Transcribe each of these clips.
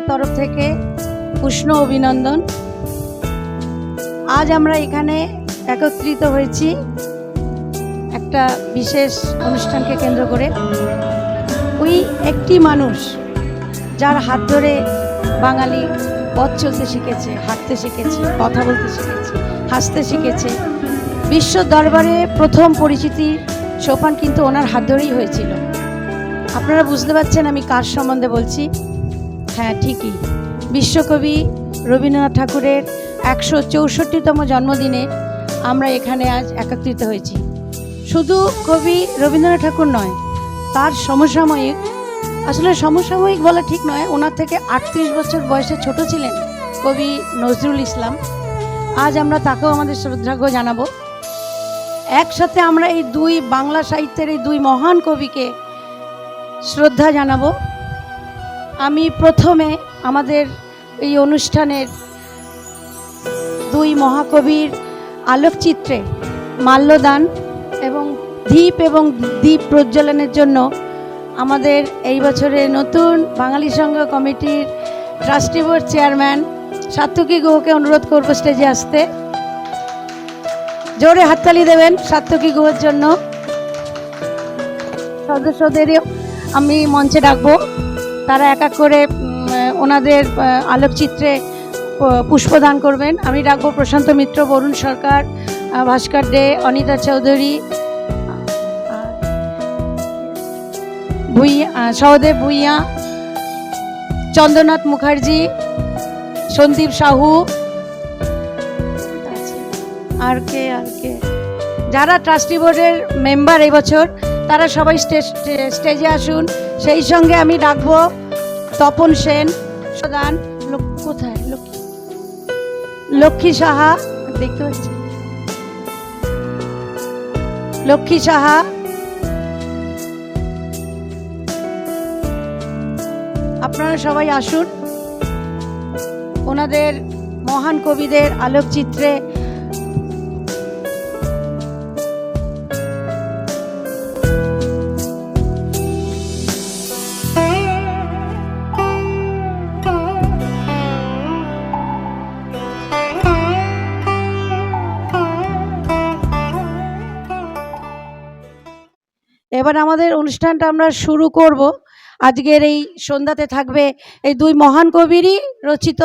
তরফ থেকে উষ্ণ অভিনন্দন। আজ আমরা এখানে একত্রিত হয়েছি একটা বিশেষ অনুষ্ঠানকে কেন্দ্র করে। ওই একটি মানুষ যার হাত ধরে বাঙালি পথ চলতে শিখেছে, হাঁটতে শিখেছে, কথা বলতে শিখেছে, হাসতে শিখেছে। বিশ্ব দরবারে প্রথম পরিচিতি সোপান কিন্তু ওনার হাত ধরেই হয়েছিল। আপনারা বুঝতে পারছেন আমি কার সম্বন্ধে বলছি? হ্যাঁ, ঠিকই, বিশ্বকবি রবীন্দ্রনাথ ঠাকুরের 164তম জন্মদিনে আমরা এখানে আজ একত্রিত হয়েছি। শুধু কবি রবীন্দ্রনাথ ঠাকুর নয়, তার সমসাময়িক, আসলে সমসাময়িক বলা ঠিক নয়, ওনার থেকে 38 বছর বয়সে ছোট ছিলেন কবি নজরুল ইসলাম। আজ আমরা তাকেও আমাদের শ্রদ্ধার্ঘ্য জানাবো। একসাথে আমরা এই দুই বাংলা সাহিত্যের এই দুই মহান কবিকে শ্রদ্ধা জানাবো। আমি প্রথমে আমাদের এই অনুষ্ঠানের দুই মহাকবির আলোকচিত্রে মাল্যদান এবং দ্বীপ প্রজ্বলনের জন্য আমাদের এই বছরের নতুন বাঙালি সংঘ কমিটির ট্রাস্টি বোর্ড চেয়ারম্যান সাত্তকী গুহকে অনুরোধ করব স্টেজে আসতে। জোরে হাততালি দেবেন সাত্তকী গুহর জন্য। সদস্যদেরও আমি মঞ্চে ডাকবো, তারা এক এক করে ওনাদের আলোকচিত্রে পুষ্পদান করবেন। আমি ডাকবো প্রশান্ত মিত্র, বরুণ সরকার, ভাস্কর দে, অনিতা চৌধুরী, সহদেব ভুইয়া, চন্দ্রনাথ মুখার্জি, সন্দীপ সাহু, আর কে যারা ট্রাস্টি বোর্ডের মেম্বার এই বছর তারা সবাই স্টেজে আসুন। সেই সঙ্গে আমি ডাকবো তপন সেন, প্রধান, কোথায় লক্ষ্মী সাহা, দেখতে পাচ্ছি লক্ষ্মী সাহা, আপনারা সবাই আসুন ওনাদের মহান কবিদের আলোকচিত্রে এবার আমাদের অনুষ্ঠানটা আমরা শুরু করব। আজকের এই সন্ধ্যাতে থাকবে এই দুই মহান কবিরই রচিত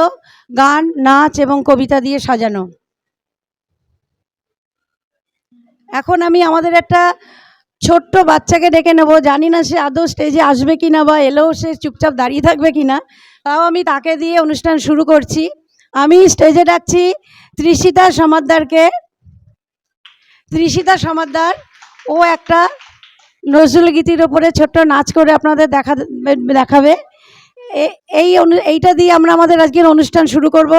গান, নাচ এবং কবিতা দিয়ে সাজানো। এখন আমি আমাদের একটা ছোট্ট বাচ্চাকে ডেকে নেব। জানি না সে আদৌ স্টেজে আসবে কিনা বা এলেও সে চুপচাপ দাঁড়িয়ে থাকবে কিনা, তাও আমি তাকে দিয়ে অনুষ্ঠান শুরু করছি। আমি স্টেজে ডাকছি তৃষিতা সমাদ্দারকে। তৃষিতা সমাদ্দার ও একটা নজরুল গীতির ওপরে ছোট্ট নাচ করে আপনাদের দেখাবে। এইটা দিয়ে আমরা আমাদের আজকের অনুষ্ঠান শুরু করব।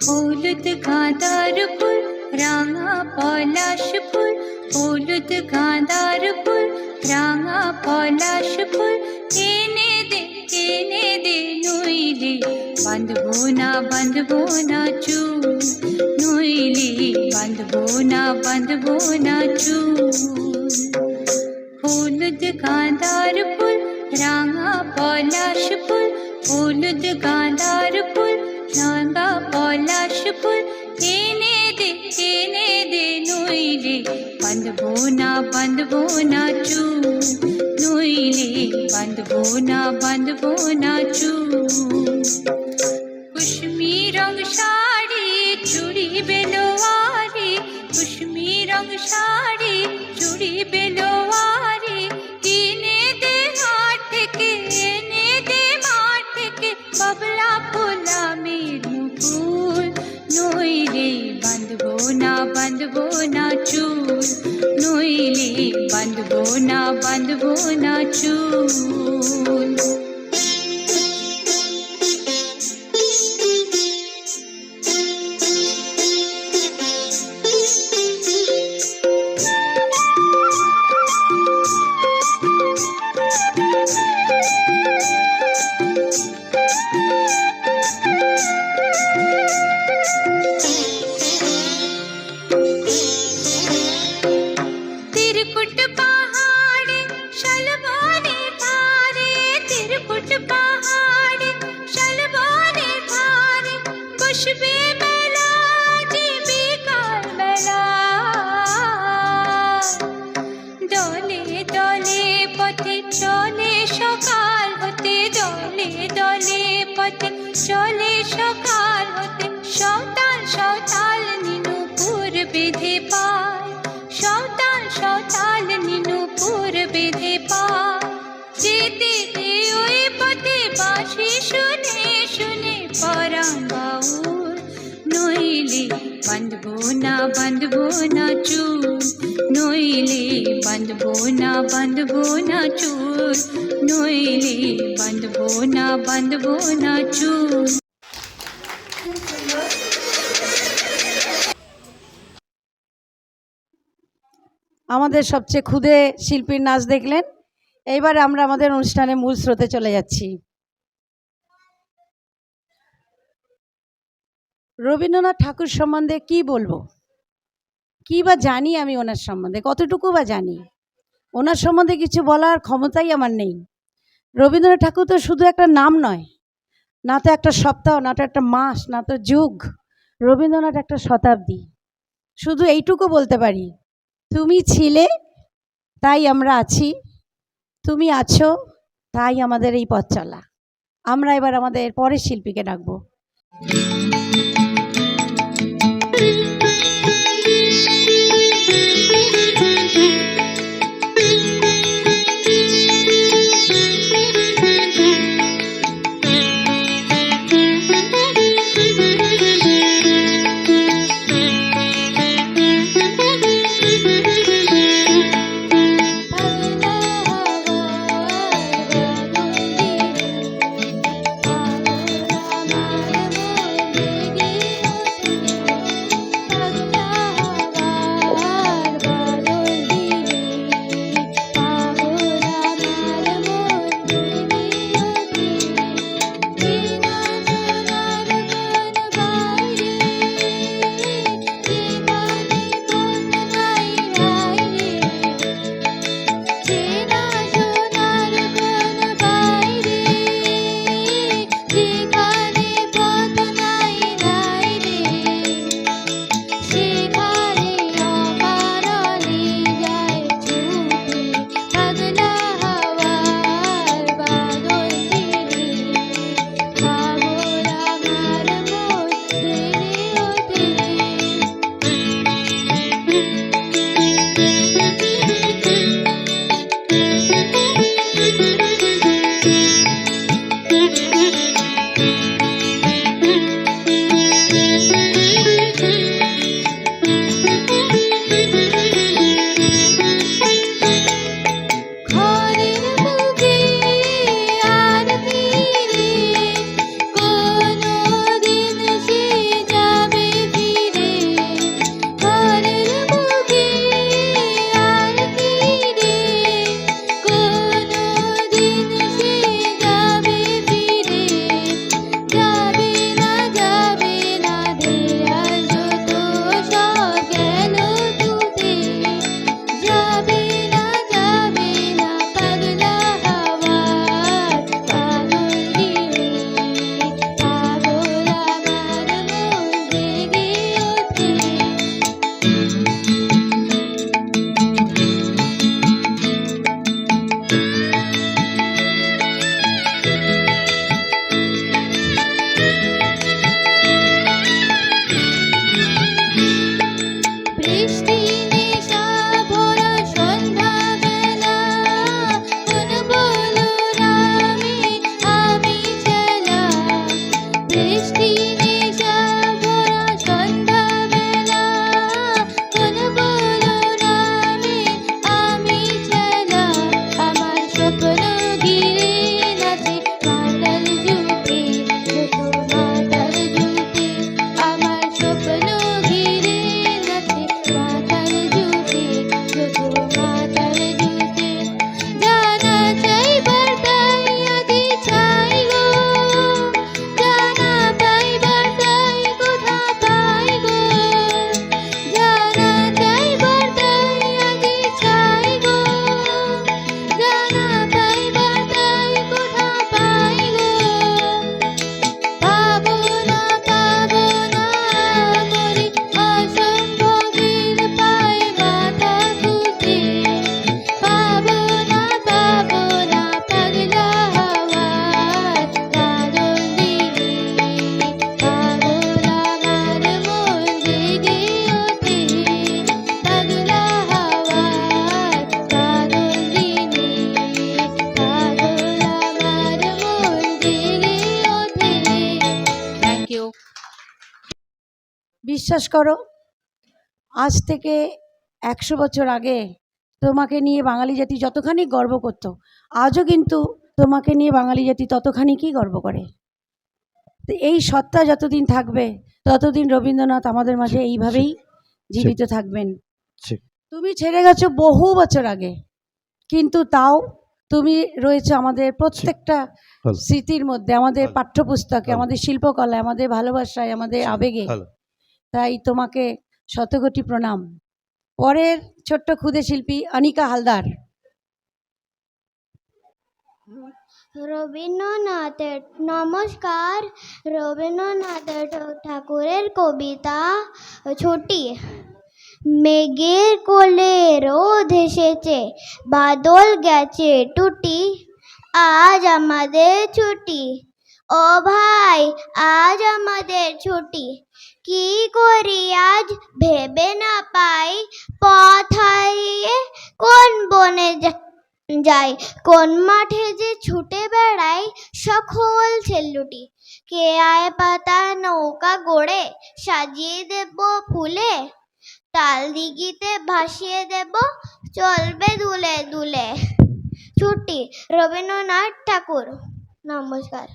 হলুদ গাঁদার ফুল, রাঙা পলাশ ফুল, হলুদ গাঁদার ফুল, রাঙা পলাশ ফুল, এনে দে নইলে বাঁধবো না চুল, নইলে বাঁধবো না চুল। হলুদ গাঁদার ফুল, রাঙা পলাশ ফুল, হলুদ গাঁদার ফুল, রাঙা পলাশ ফুল, এনে দে নইলে বাঁধবো না চুল, নইলে বাঁধবো না চুল। কুসুমি রং শাড়ি চুড়ি বেলোয়ারি, কুসুমি রং শাড়ি চুড়ি বেলোয়ারি, এনে দে হাট থেকে, এনে দে মাঠ থেকে, বাবলা ফুলামের মুকুল, নইলে বাঁধবো না চুল, নইলে বাঁধবো না চুল। तिरकुट पहाड़े शलबोने धारे, तिरकुट पहाड़े शलबोने धारे, बसবে মেলা জীবিকার মেলা। দলে দলে পথে চলে সকাল হতে, দলে দলে পথে চলে সকাল হতে, সওতাল সওতাল নীনুপুর বেঁধে পায়, সওতাল সওতাল নীনুপুর বেঁধে পায়। যেতে যে ওই পথে বাঁশি শুনে শুনে পরাণ বাউল, নইলে বাঁধবো না চুল, নইলে বাঁধবো না চুল, নইলে বাঁধবো না চুল। আমাদের সবচেয়ে ক্ষুদে শিল্পীর নাচ দেখলেন। এইবারে আমরা আমাদের অনুষ্ঠানে মূল স্রোতে চলে যাচ্ছি। রবীন্দ্রনাথ ঠাকুর সম্বন্ধে কি বলবো, কি বা জানি আমি ওনার সম্বন্ধে, কতটুকু বা জানি, ওনার সম্বন্ধে কিছু বলার ক্ষমতাই আমার নেই। রবীন্দ্রনাথ ঠাকুর তো শুধু একটা নাম নয়, না তো একটা সপ্তাহ, না তো একটা মাস, না তো যুগ। রবীন্দ্রনাথ একটা শতাব্দী। শুধু এইটুকু বলতে পারি, তুমি ছিলে তাই আমরা আছি, তুমি আছো তাই আমাদের এই পথ চলা। আমরা এবার আমাদের পরের শিল্পীকে ডাকবো। বিশ্বাস করো, আজ থেকে 100 বছর আগে তোমাকে নিয়ে বাঙালি জাতি যতখানি গর্ব করত, আজও কিন্তু তোমাকে নিয়ে বাঙালি জাতি ততখানিকই গর্ব করে। তো এই সত্তা যতদিন থাকবে ততদিন রবীন্দ্রনাথ আমাদের মাঝে এইভাবেই জীবিত থাকবেন। তুমি ছেড়ে গেছো বহু বছর আগে, কিন্তু তাও তুমি রয়েছে আমাদের প্রত্যেকটা স্মৃতির মধ্যে, আমাদের পাঠ্যপুস্তকে, আমাদের শিল্পকলায়, আমাদের ভালোবাসায়, আমাদের আবেগে। তাই তোমাকে শতকোটি প্রণাম। পরের ছোট্ট ক্ষুদে শিল্পী অনিকা হালদার। রবীন্দ্রনাথের নমস্কার। রবীন্দ্রনাথ ঠাকুরের কবিতা ছুটি। মেঘের কোলে রোদ এসেছে, বাদল গেছে টুটি, আজ আমাদের ছুটি। ও ভাই, আজ আমাদের ছুটি। কি করি আজ ভেবে না পাই, পথ হারিয়ে কোন বনে যাই, কোন মাঠে যে ছুটে বেড়াই সকল ছেল্লুটি। কে আয় পাতা নৌকা গড়ে সাজিয়ে দেব ফুলে, তাল দিঘিতে ভাসিয়ে দেব চলবে দুলে দুলে। ছুটি। রবীন্দ্রনাথ ঠাকুর। নমস্কার।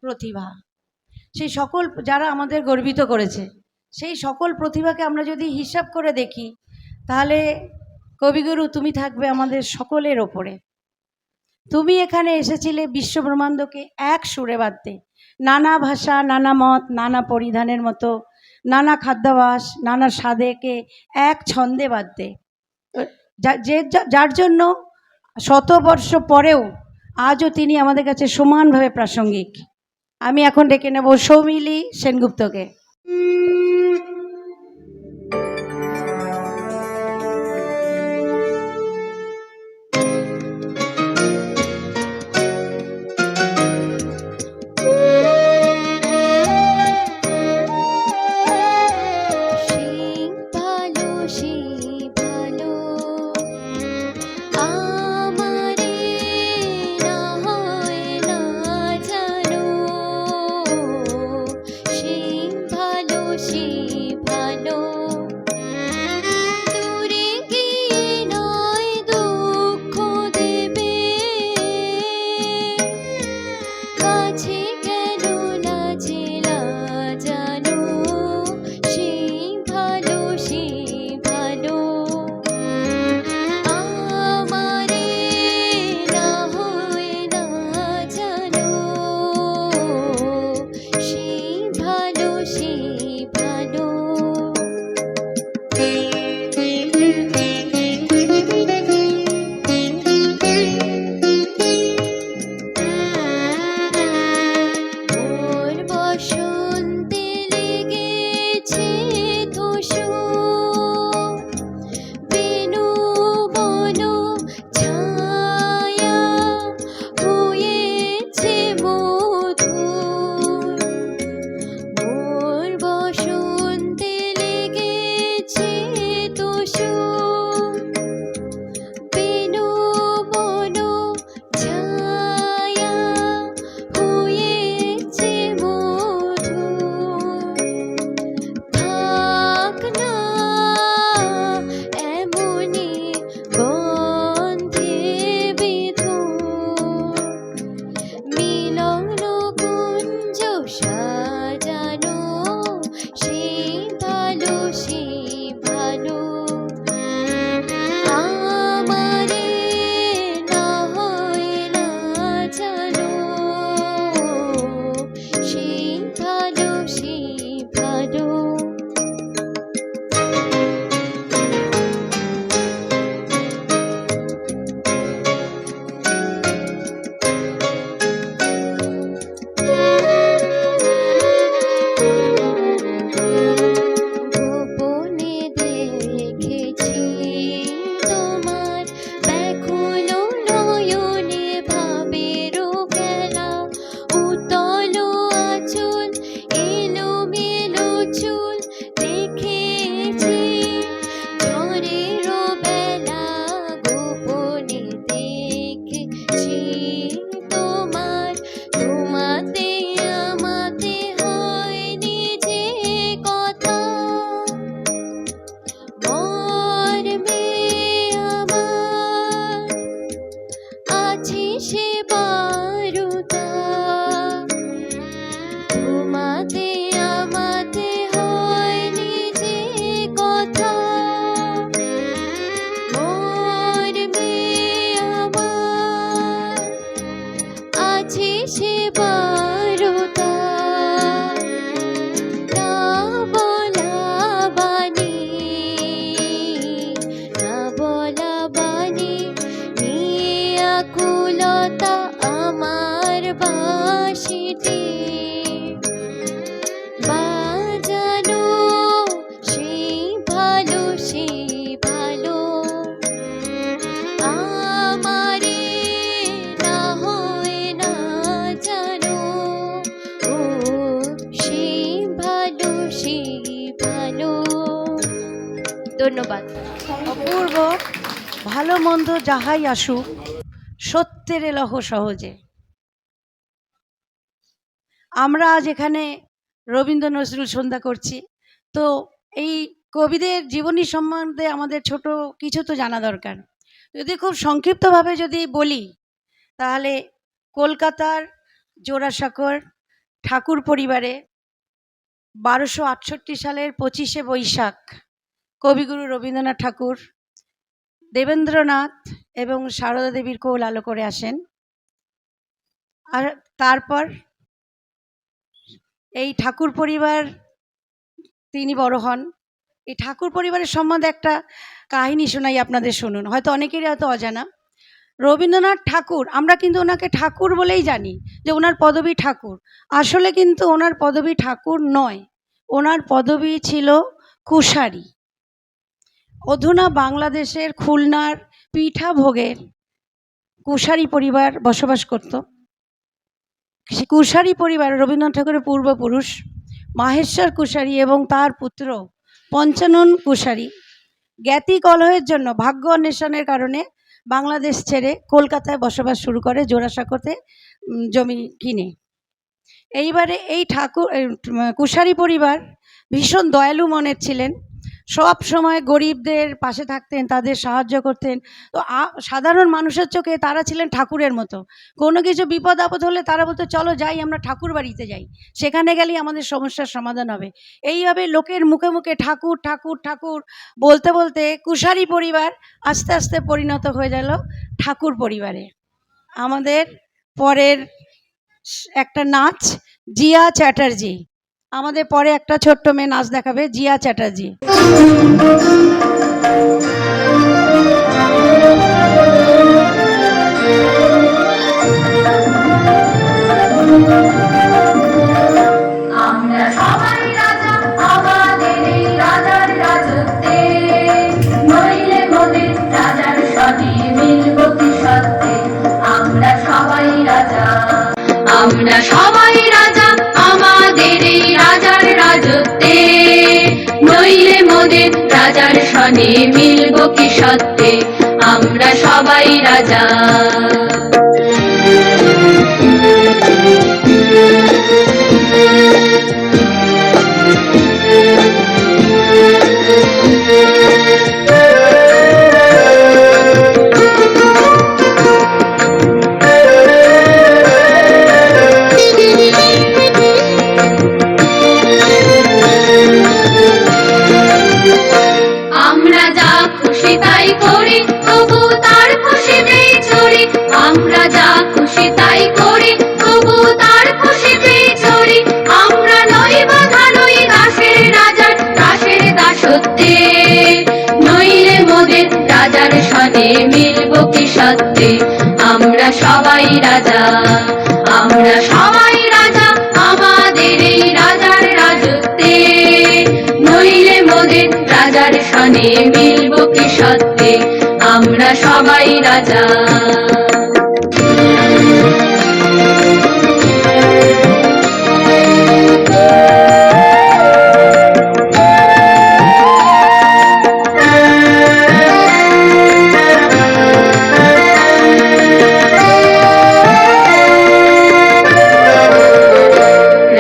প্রতিভা, সেই সকল যারা আমাদের গর্বিত করেছে, সেই সকল প্রতিভাকে আমরা যদি হিসাব করে দেখি, তাহলে কবিগুরু তুমি থাকবে আমাদের সকলের ওপরে। তুমি এখানে এসেছিলে বিশ্বব্রহ্মাণ্ডকে এক সুরে বাঁধতে, নানা ভাষা, নানা মত, নানা পরিধানের মতো, নানা খাদ্যাভ্যাস, নানা স্বাদেকে এক ছন্দে বাঁধতে, যার জন্য শতবর্ষ পরেও আজও তিনি আমাদের কাছে সমানভাবে প্রাসঙ্গিক। আমি এখন ডেকে নেব সৌমিলি সেনগুপ্তকে। সিংহ বাঁশিটি বাজানো সেই ভালো আমারে না হয় না জানো ও সেই ভালো। ধন্যবাদ। অপূর্ব। ভালো মন্দ যাহাই আসুক, সত্যের এলহ সহজে। আমরা আজ এখানে রবীন্দ্র নজরুল সন্ধ্যা করছি, তো এই কবিদের জীবনী সম্বন্ধে আমাদের ছোট কিছু তো জানা দরকার। যদি খুব সংক্ষিপ্তভাবে যদি বলি, তাহলে কলকাতার জোড়াসাঁকোর ঠাকুর পরিবারে 1268 সালের 25শে বৈশাখ কবিগুরু রবীন্দ্রনাথ ঠাকুর দেবেন্দ্রনাথ এবং সারদা দেবীর কোল আলো করে আসেন। আর তারপর এই ঠাকুর পরিবার তিনি বড় হন। এই ঠাকুর পরিবারের সম্বন্ধে একটা কাহিনী শোনাই, আপনাদের শুনুন, হয়তো অনেকেরই হয়তো অজানা। রবীন্দ্রনাথ ঠাকুর, আমরা কিন্তু ওনাকে ঠাকুর বলেই জানি যে ওনার পদবী ঠাকুর। আসলে কিন্তু ওনার পদবী ঠাকুর নয়, ওনার পদবী ছিল কুশারি। অধুনা বাংলাদেশের খুলনার পিঠাভোগের কুশারি পরিবার বসবাস করত। কুশারি পরিবার রবীন্দ্রনাথ ঠাকুরের পূর্বপুরুষ মাহেশ্বর কুশারি এবং তার পুত্র পঞ্চানন কুশারি জ্ঞাতি কলহের জন্য, ভাগ্য অন্বেষণের কারণে বাংলাদেশ ছেড়ে কলকাতায় বসবাস শুরু করে, জোড়াসাঁকোতে জমি কিনে। এইবারে এই কুশারি পরিবার ভীষণ দয়ালু মনের ছিলেন, সব সময় গরিবদের পাশে থাকতেন, তাদের সাহায্য করতেন। তো সাধারণ মানুষের চোখে তারা ছিলেন ঠাকুরের মতো। কোনো কিছু বিপদ আপদ হলে তারা বলতো, চলো যাই, আমরা ঠাকুর বাড়িতে যাই, সেখানে গেলেই আমাদের সমস্যার সমাধান হবে। এইভাবে লোকের মুখে মুখে ঠাকুর ঠাকুর ঠাকুর বলতে বলতে কুশারি পরিবার আস্তে আস্তে পরিণত হয়ে গেল ঠাকুর পরিবারে। আমাদের পরের একটা নাচ জিয়া চ্যাটার্জি, আমাদের পরে একটা ছোট্ট মেয়ে নাচ দেখাবে, জিয়া চ্যাটার্জি। আমরা সবাই রাজা, আমাদের এই রাজার রাজত্বে, নইলে মোদের রাজার সনে মিলব কি সত্যে। আমরা সবাই রাজা, আমরা সবাই রাজা, আমাদের এই রাজার রাজত্বে, নইলে মোদের রাজার সনে মিলব কি সত্যে। আমরা সবাই রাজা। আমরা যা খুশি তাই করি, তবু তার খুশিতেই চড়ি। আমরা যা খুশি তাই করি, তবু তার খুশিতেই চড়ি। আমরা নই বাধা, নই দাসের রাজার, দাসের দাসত্বে, নইলে মোদের রাজার সনে মিলব কি সত্যে। আমরা সবাই রাজা, আমরা সবাই রাজা, আমাদের এই রাজার রাজত্বে, নইলে মোদের রাজার সনে মিলব কি সত্যে। আমরা সবাই রাজা।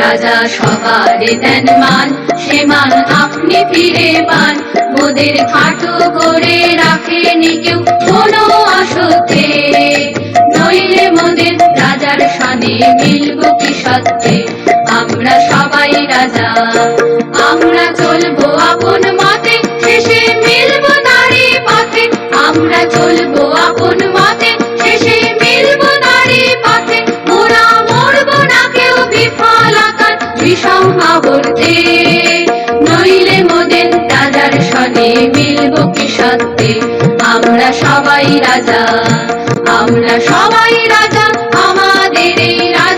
রাজা সবার দেন মান, সে মান আপনি ফিরে পান। মোদের খাটো করে রাখেনি কেউ কোনো অসত্যে, নইলে মোদের রাজার সনে মিলব কি সত্যে। আমরা সবাই রাজা, আমরা চলবো আপন মতে, শেষে মিলব নারী পথে। আমরা চলবো আপন মতে, শেষে মিলব নারী পথে। মোরা মরব না কেউ বিফলতার বিষম আবর্তে, নইলে মোদের রাজার সনে মিলব কি সত্যে। আমরা সবাই রাজা, আমরা সবাই রাজা, আমাদের এই রাজা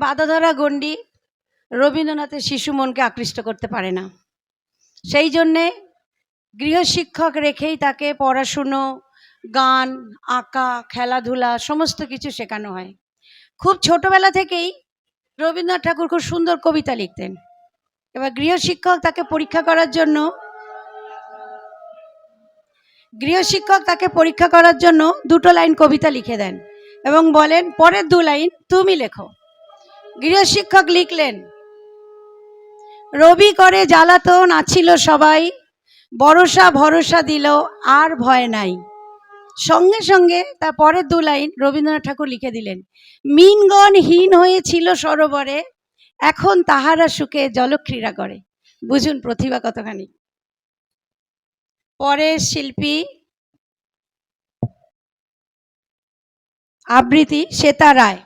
বাঁধাধরা গণ্ডি রবীন্দ্রনাথের শিশু মনকে আকৃষ্ট করতে পারে না। সেই জন্যে গৃহশিক্ষক রেখেই তাকে পড়াশুনো, গান, আঁকা, খেলাধুলা সমস্ত কিছু শেখানো হয়। খুব ছোটবেলা থেকেই রবীন্দ্রনাথ ঠাকুর খুব সুন্দর কবিতা লিখতেন। এবার গৃহশিক্ষক তাকে পরীক্ষা করার জন্য দুটো লাইন কবিতা লিখে দেন এবং বলেন পরের দু লাইন তুমি লেখো। গৃহশিক্ষক লিখলেন, রবি করে জ্বালাতন আছিল সবাই, বরসা ভরসা দিল আর ভয় নাই। সঙ্গে সঙ্গে তার পরের দু লাইন রবীন্দ্রনাথ ঠাকুর লিখে দিলেন, মিনগণ হীন হয়েছিল সরোবরে, এখন তাহারা সুখে জলক্রীড়া করে। বুঝুন প্রতিভা কতখানি। পরের শিল্পী আবৃত্তি শ্বেতা রায়।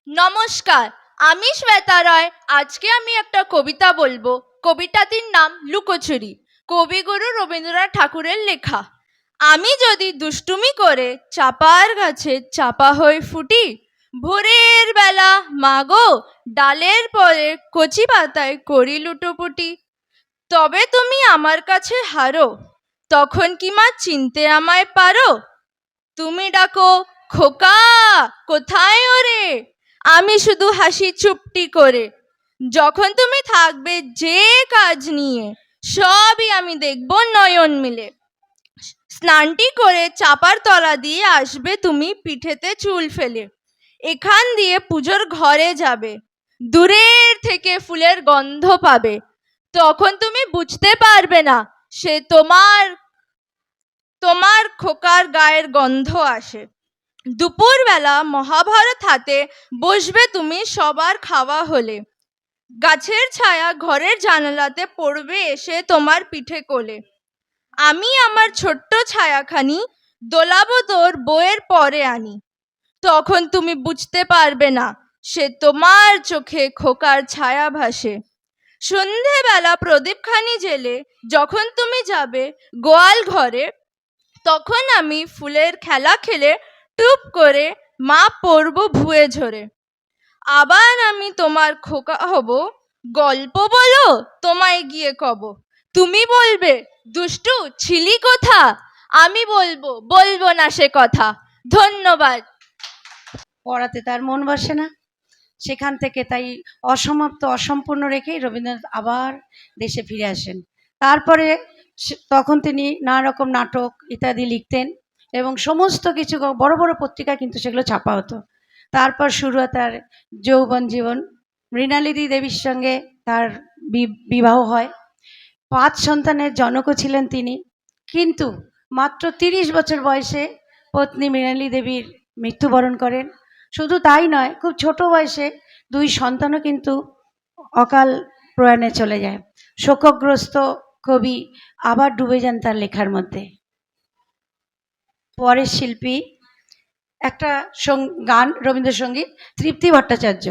নমস্কার, আমি শ্বেতা রায়। আজকে আমি একটা কবিতা বলবো। কবিতাটির নাম লুকোচুরি, কবিগুরু রবীন্দ্রনাথ ঠাকুরের লেখা। আমি যদি দুষ্টুমি করে চাপার গাছে চাপা হয়ে ফুটি, ভোরের বেলা মাগো ডালের পরে কচি পাতায় করি লুটোপুটি, তবে তুমি আমার কাছে হারো, তখন কি মা চিনতে আমায় পারো? তুমি ডাকো খোকা কোথায় ওরে, আমি শুধু হাসি চুপটি করে। যখন তুমি থাকবে যে কাজ নিয়ে, সবই আমি দেখব নয়ন মিলে। স্নানটি করে চাপার তলা দিয়ে আসবে তুমি পিঠেতে চুল ফেলে, এখান দিয়ে পুজোর ঘরে যাবে, দূরের থেকে ফুলের গন্ধ পাবে, তখন তুমি বুঝতে পারবে না সে তোমার খোকার গায়ের গন্ধ আসে। দুপুরবেলা মহাভারত হাতে বসবে তুমি সবার খাওয়া হলে, গাছের ছায়া ঘরের জানালাতে পড়বে এসে তোমার পিঠে কোলে। আমি আমার ছোট্ট ছায়াখানি দোলাবো তোর বইয়ের পরে আনি, তখন তুমি বুঝতে পারবে না সে তোমার চোখে খোকার ছায়া ভাসে। সন্ধেবেলা প্রদীপখানি জেলে যখন তুমি যাবে গোয়াল ঘরে, তখন আমি ফুলের খেলা খেলে টুপ করে মা পড়ব ভুয়ে ঝরে। আবার আমি তোমার খোকা হব, গল্প বলো তোমায় গিয়ে কব, তুমি বলবে দুষ্টু ছিলি কোথা, আমি বলবো না সে কথা। ধন্যবাদ। পড়াতে তার মন বসে না, সেখান থেকে তাই অসমাপ্ত অসম্পূর্ণ রেখেই রবীন্দ্রনাথ আবার দেশে ফিরে আসেন। তারপরে তখন তিনি নানা রকম নাটক ইত্যাদি লিখতেন এবং সমস্ত কিছু বড় বড় পত্রিকা কিন্তু সেগুলো ছাপা হতো। তারপর শুরু হয় তার যৌবন জীবন। মৃণালী দেবীর সঙ্গে তার বিবাহ হয়, 5 সন্তানের জনকও ছিলেন তিনি। কিন্তু মাত্র 30 বছর বয়সে পত্নী মৃণালী দেবীর মৃত্যুবরণ করেন। শুধু তাই নয়, খুব ছোট বয়সে 2 সন্তানও কিন্তু অকাল প্রয়াণে চলে যায়। শোকগ্রস্ত কবি আবার ডুবে যান তার লেখার মধ্যে। পরের শিল্পী একটা গান রবীন্দ্রসঙ্গীত, তৃপ্তি ভট্টাচার্য।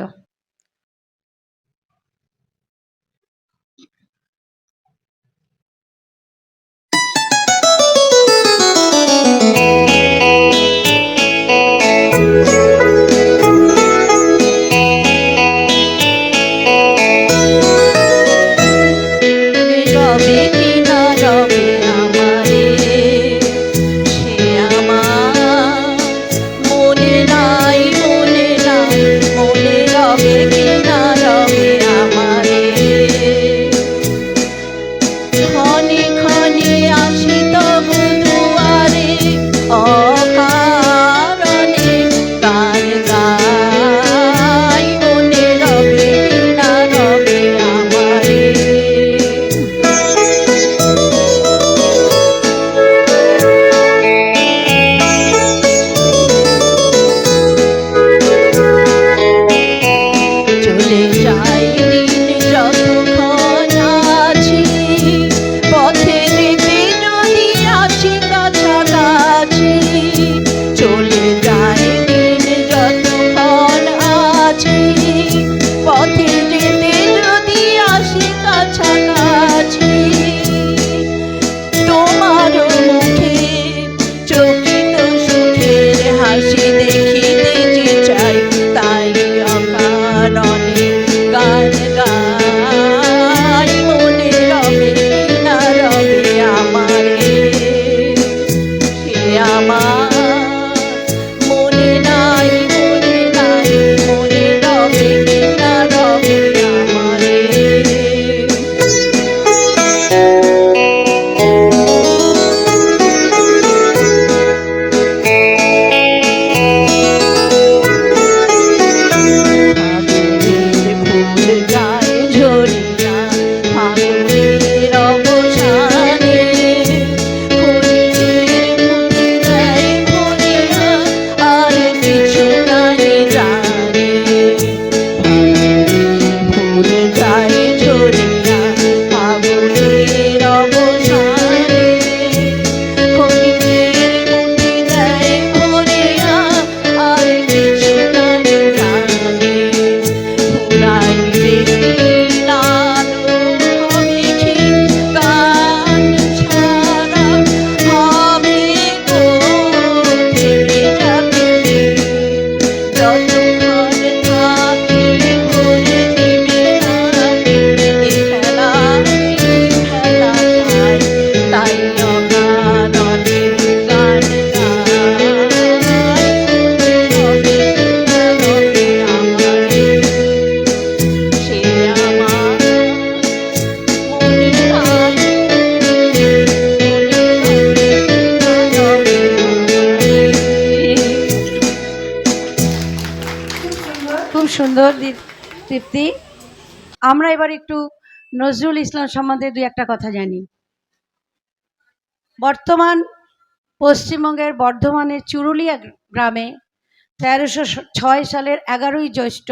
খুব সুন্দর তৃপ্তি। আমরা এবার একটু নজরুল ইসলাম সম্বন্ধে দুই একটা কথা জানি। বর্তমান পশ্চিমবঙ্গের বর্ধমানের চুরুলিয়া গ্রামে 1306 সালের 11ই জ্যৈষ্ঠ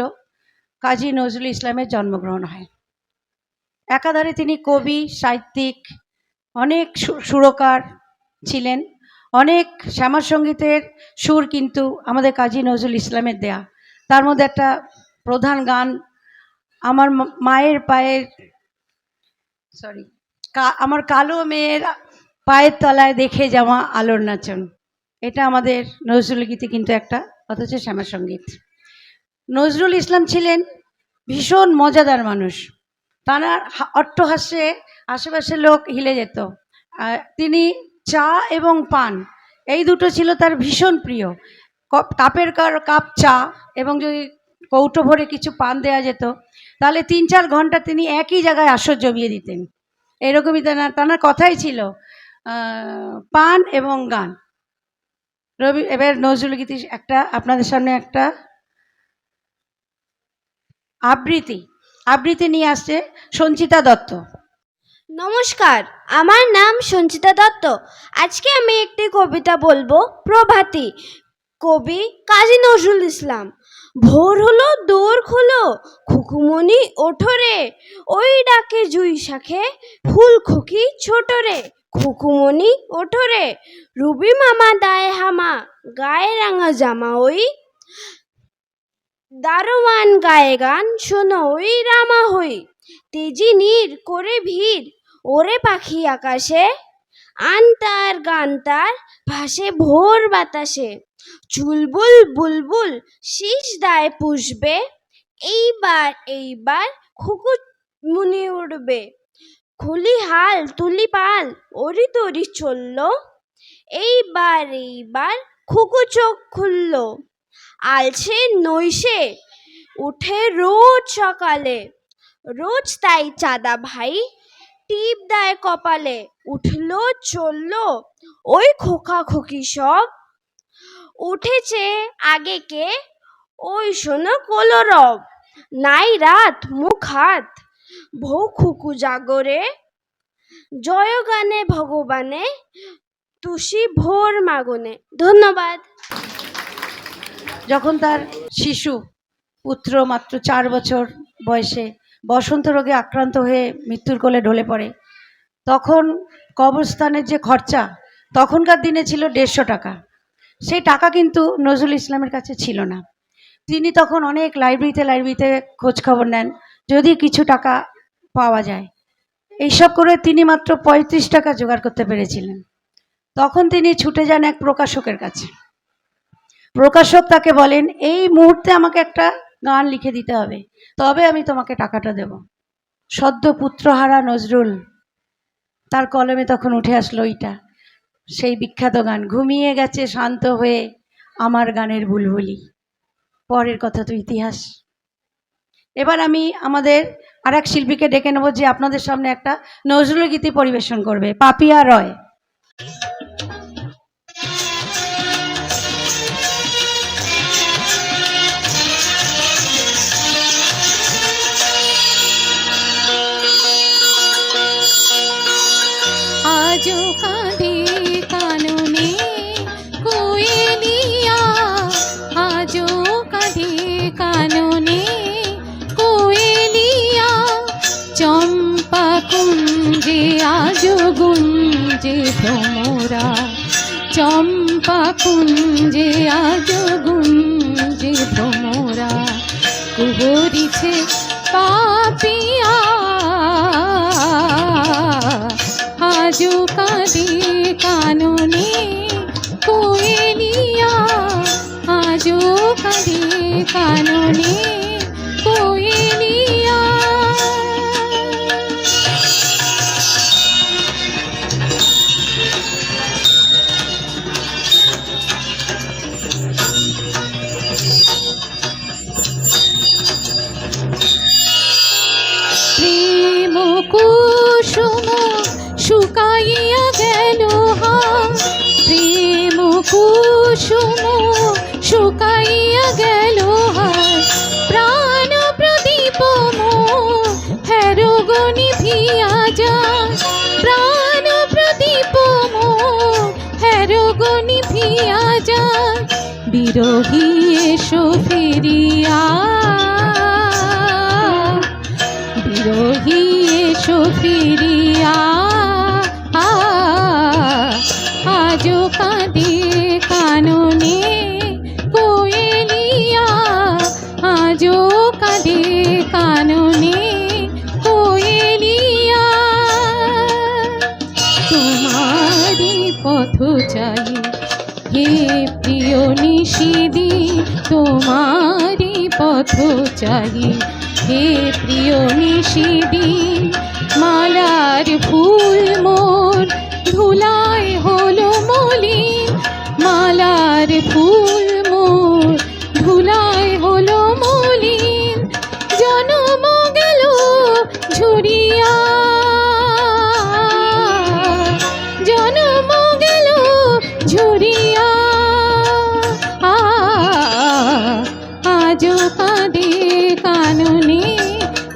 কাজী নজরুল ইসলামের জন্মগ্রহণ হয়। একাধারে তিনি কবি, সাহিত্যিক, অনেক সুরকার ছিলেন। অনেক শ্যামাসঙ্গীতের সুর কিন্তু আমাদের কাজী নজরুল ইসলামের দেয়া। তার মধ্যে একটা প্রধান গান আমার মায়ের পায়ের আমার কালো মেয়ের পায়ের তলায় দেখে যাওয়া আলোর নাচন, এটা আমাদের নজরুল গীতি কিন্তু একটা, অথচ শ্যামাসঙ্গীত। নজরুল ইসলাম ছিলেন ভীষণ মজাদার মানুষ। তার অট্টহাস্যে আশেপাশের লোক হিলে যেত। তিনি চা এবং পান এই দুটো ছিল তার ভীষণ প্রিয়। কাপের কাপ চা এবং যদি কৌটো ভরে কিছু পান দেওয়া যেত তাহলে 3-4 ঘন্টা তিনি একই জায়গায় আসর জমিয়ে দিতেন। এরকমই তার কথাই ছিল পান এবং গান। এবার নজরুল গীতি একটা আপনাদের সামনে একটা আবৃত্তি নিয়ে আসছে সঞ্চিতা দত্ত। নমস্কার, আমার নাম সঞ্চিতা দত্ত। আজকে আমি একটি কবিতা বলবো, প্রভাতী। কবি কাজী নজরুল ইসলাম। ভোর হলো, দোর খোলো, খুকুমনি ওঠো রে, ওই ডাকে জুই শাখে ফুল খুকি ছোট রে। খুকুমনি ওঠো রে, রুবি মামা দায় হামা, গায়ে রাঙা জামা ওই, দারোয়ান গায়ে গান শোনো ওই রামা হই। তেজি নীর করে ভিড়, ওরে পাখি আকাশে, আনতার গানতার ভাসে ভোর বাতাসে। চুলবুল বুলবুল শীষ দায় পুষবে, এইবার খুকু মুনি উড়বে। খুলি হাল তুলি পাল, ওরি তরি চলল, এইবার খুকু চোখ খুলল। আলছে নৈশে উঠে রোজ সকালে, রোজ তাই চাঁদা ভাই টিপ দেয় কপালে। উঠলো চললো ওই খোকা খুকি সব, উঠেছে আগে কে ওই শোনো কলরব। নাই রাত মুখ হাত ভৌ খুকু জাগরে, জয় গানে ভগবানে তুষি ভোর মাগনে। ধন্যবাদ। যখন তার শিশু পুত্র মাত্র 4 বছর বয়সে বসন্ত রোগে আক্রান্ত হয়ে মৃত্যুর কোলে ঢলে পড়ে, তখন কবরস্থানের যে খরচা তখনকার দিনে ছিল 150 টাকা। সেই টাকা কিন্তু নজরুল ইসলামের কাছে ছিল না। তিনি তখন অনেক লাইব্রেরিতে খোঁজ খবর নেন যদি কিছু টাকা পাওয়া যায়। এইসব করে তিনি মাত্র 35 টাকা জোগাড় করতে পেরেছিলেন। তখন তিনি ছুটে যান এক প্রকাশকের কাছে। প্রকাশক তাকে বলেন, এই মুহূর্তে আমাকে একটা গান লিখে দিতে হবে, তবে আমি তোমাকে টাকাটা দেব। সদ্য পুত্রহারা নজরুল, তার কলমে তখন উঠে আসলো এইটা, সেই বিখ্যাত গান, ঘুমিয়ে গেছে শান্ত হয়ে আমার গানের বুলবুলি, পরের কথা তো ইতিহাস। এবার আমি আমাদের আরেক শিল্পীকে ডেকে নেব যে আপনাদের সামনে একটা নজরুল গীতি পরিবেশন করবে, পাপিয়া রয়। আজো কাঁধে কাননে কোয়েলিয়া, আজো কাঁধে কাননে কোয়েলিয়া, চম্পা কুঞ্জে আজো গুঞ্জে ভ্রমরা, চম্পা কুঞ্জে আজো গুঞ্জে ভ্রমরা, কুহরিছে পাপিয়া, আজো কাঁধে কাননে কোয়েলিয়া, আজো কাঁধে কাননে কোয়েলিয়া। প্রেম কুসুম শুকাইয়া গেল হাত, প্রেম কুসুম শুকাইয়া গেল হাত, বিরোহী এসো ফিরিয়া, বিরোহী এসো ফিরিয়া, আজো কাঁদে কাননে কোয়েলিয়া, আজো কাঁদে কাননে কোয়েলিয়া। তোমারি পথ চাই হে প্রিয় নিশিদি, তোমারি পথ চাই হে প্রিয় নিশিদি। মালার ফুল মোর ধুলায় হলো মলিন, মালার ফুল মোর ধুলায় হলো মলিন। জনম গেল ঝুরিয়া, জনম গেল ঝুরিয়া, আজো কাঁদে কাননে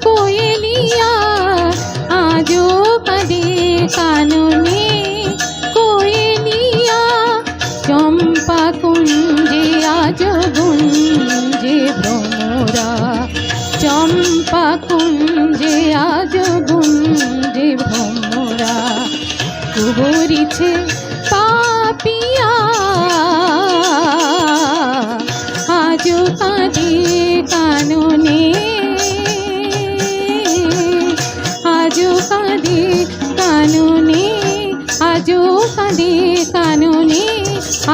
কোয়েলিয়া, আজো কাঁদে কাননে কোয়েলিয়া। চম্পা কুঞ্জে আজ গুঞ্জে ভ্রমরা, চম্পা কুঞ্জে আজ গুঞ্জে ভ্রমরা। কুহরিছে পাপিয়া, আজো কাঁদে কাননে, আজো কাঁদে কাননে, আজো কাঁদে কাননে,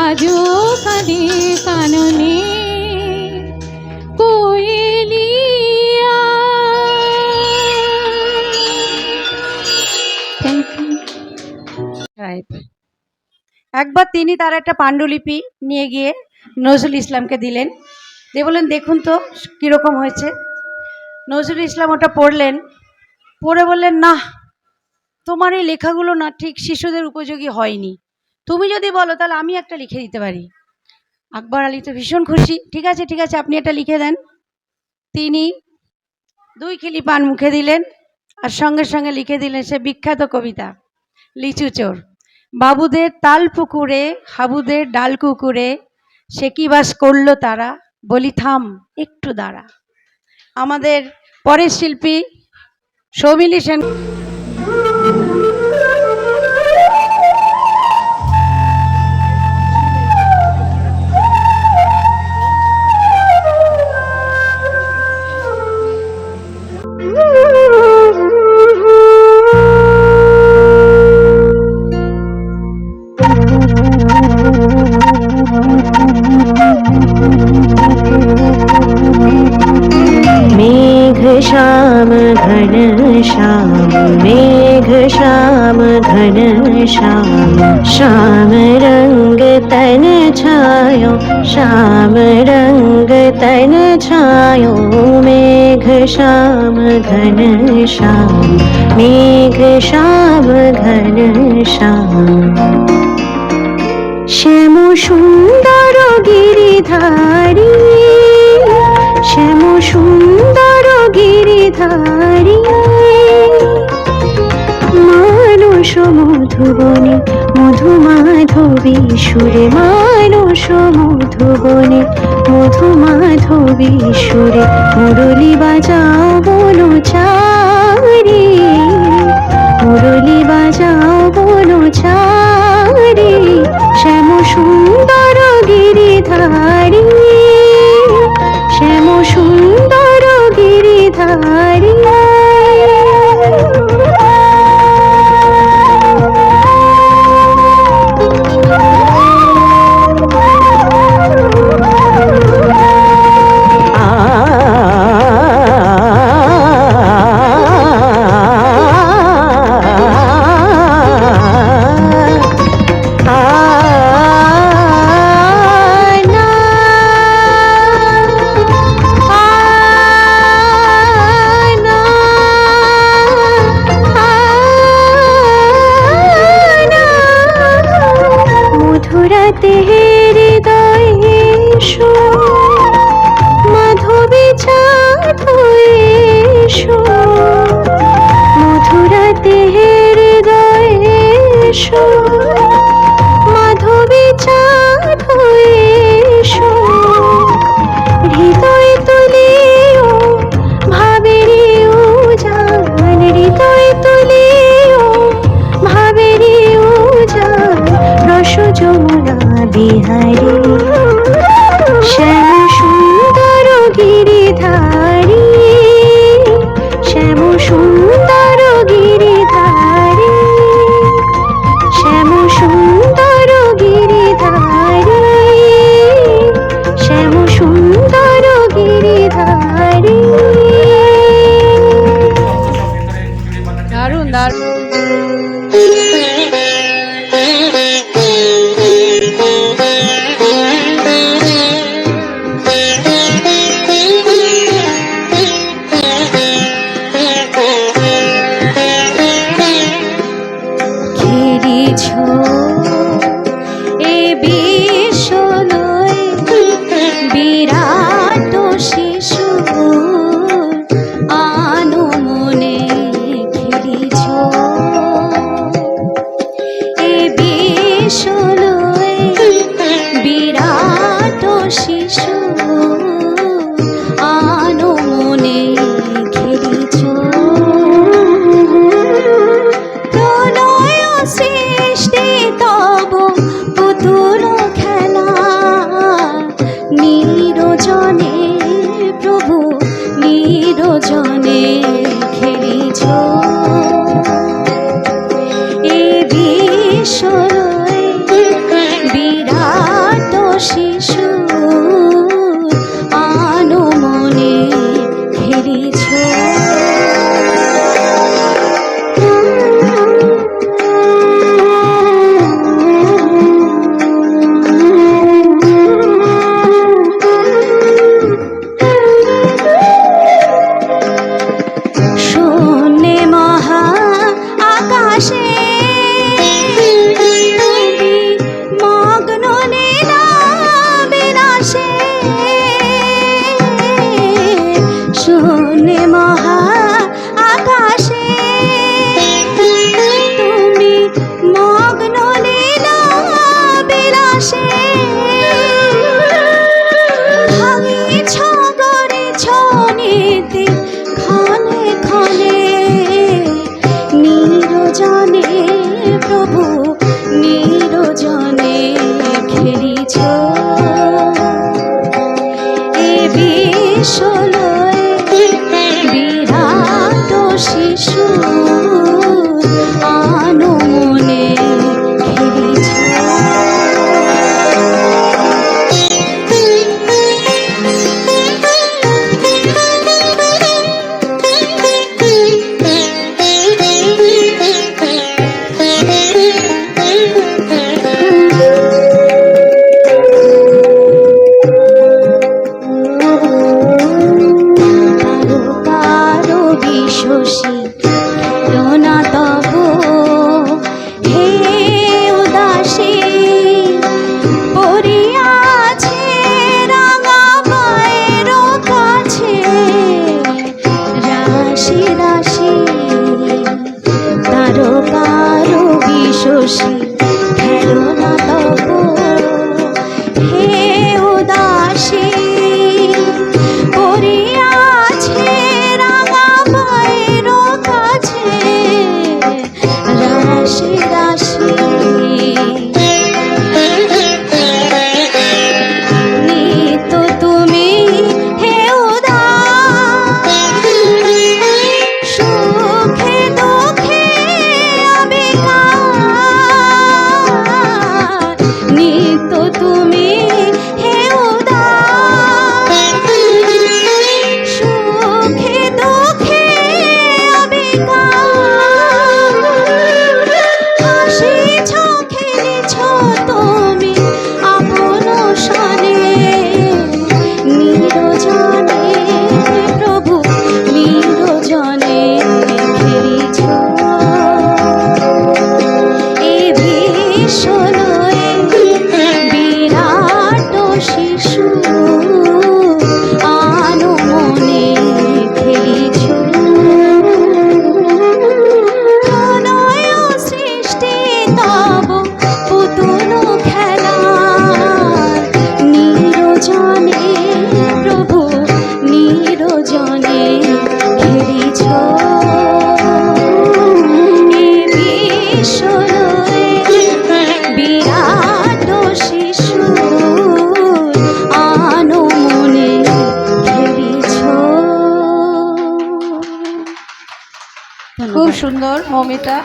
আজো কাঁদে কাননে কোয়েলিয়া। Thank you. সাহেব একবার তিনি তার একটা পাণ্ডুলিপি নিয়ে গিয়ে নজরুল ইসলামকে দিলেন, দিয়ে বললেন দেখুন তো কীরকম হয়েছে। নজরুল ইসলাম ওটা পড়লেন, পড়ে বললেন না, তোমার এই লেখাগুলো না ঠিক শিশুদের উপযোগী হয়নি, তুমি যদি বলো তাহলে আমি একটা লিখে দিতে পারি। আকবর আলী তো ভীষণ খুশি, ঠিক আছে ঠিক আছে আপনি একটা লিখে দেন। তিনি 2 খিলি পান মুখে দিলেন আর সঙ্গে সঙ্গে লিখে দিলেন সে বিখ্যাত কবিতা লিচু চোর। বাবুদের তাল পুকুরে হাবুদের ডাল কুকুরে, সে কি বাস করলো তারা, বলি থাম একটু দাঁড়া। আমাদের পরের শিল্পী সৌমিলি সেন। श्याम घन श्याम, मेघ श्याम घन श्याम, श्याम रंग तन छायो, श्याम रंग तन छायो। मेघ श्याम घन श्याम, मेघ श्याम घन श्याम। श्याम सुंदर गिरिधारी, श्याम सुंदर गिरिधारी। मानुष मधुबने मधु माधवी सुरे, मानुष मधुबने मधु माधवी सुरे। मुरली बाजाओ बोलो चारी, मुरली बाजाओ बोलो चारी। श्याम सुंदर गिरिधारी, श्याम सुंदर गिरिधारी। মাধবী চাঁদ এসো, মধুরাতে হৃদয় এসো। মাধবী চাঁদ এসো। জনে খেলিছ এ বিশ্বলয়ে বিরাট শিশু আনমনে খেলিছ শূন্যে মহা আকাশে মগ্ন লীলা বিলাসে শূন্যে মহা আকাশে তুমি মগ্ন লীলা বিলাসে ভাঙিছ গড়েছ নীতি ক্ষণে ক্ষণে নিরজনে প্রভু নিরজনে খেলিছ এ বিশ্বলয়ে বিরাট শিশু আনমনে খেলিছ কারো বিশ্বসী না তব হে উদাসী পড়িয়াছে রাঙা পায়ের কাছে রাশি রাশি কারো কারো বিশ্বসী না তব হে উদাসী পড়িয়াছে রাঙা পায়ের কাছে রাশি রাশি নিত তুমি হে উদাস সুখে দুঃখে আবেকার নিত তুমি হে উদাস সুখে দুঃখে আবেকার হাসিছ খেলেছ তুমি আপন সনে নিরজনে প্রভু নিরজনে খেলিছ এ বিশ্বলয়ে বিরাট শিশু আনমনে খেলিছ প্রলয় সৃষ্টি তব পুতুল খেলা নিরজনে প্রভু নিরজনে খেলিছ এ বিশ্বলয়ে বিরাট শিশু আনমনে খেলিছ খুব সুন্দর মৌমিতা।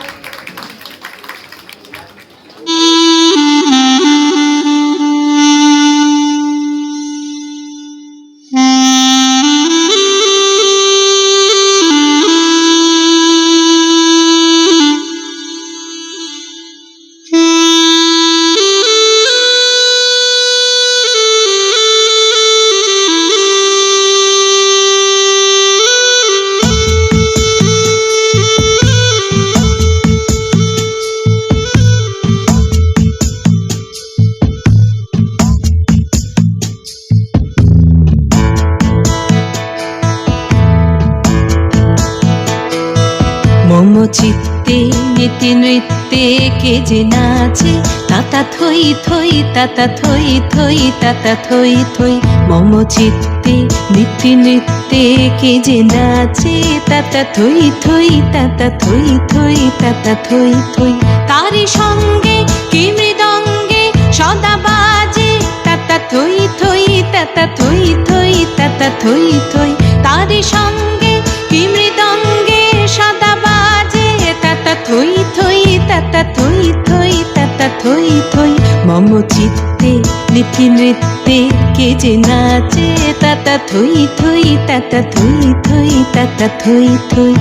মম চিত্তে নীতি নৃত্যে কে যে নাচে তাতা থই থই তাতা থই থই তাতা থই থই মম চিত্তে নীতি নৃত্যে কে যে নাচে তাতা থই থই তাতা থই থই তাতা থই থই তারি সঙ্গে কি মৃদঙ্গে সদা বাজে তাতা থই থই তাতা থই থই তাতা থই থই তারি সঙ্গে থই থই মম চিত্তে নীতি নৃত্যে কে যে নাচে তাতা থই থই তাতা থই থই তাতা থই থই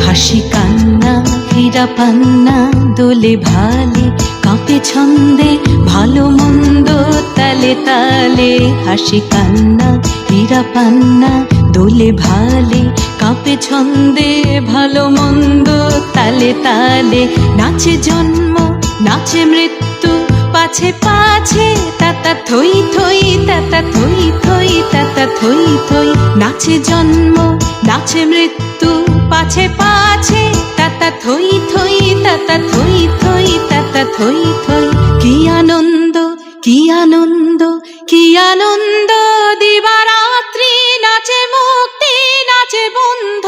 হাসি কান্না হীরা পান্না দোলে ভালে কাঁপে ছন্দে ভালো মন্দ তালে তালে হাসি কান্না হীরা পান্না দোলে ভালে কাঁপে ছন্দে ভালো মন্দ তালে তালে নাচে জন্ম নাচে মৃত্যু পাছে পাছে তাতা থই থই তাতা থই থই তাতা থই থই নাচে জন্ম নাচে মৃত্যু পাছে পাছে তাতা থই থই তাতা থই থই তাতা থই থই কি আনন্দ কি আনন্দ কি আনন্দ দিবারাত্রি নাচে মুক্তি নাচে বন্ধ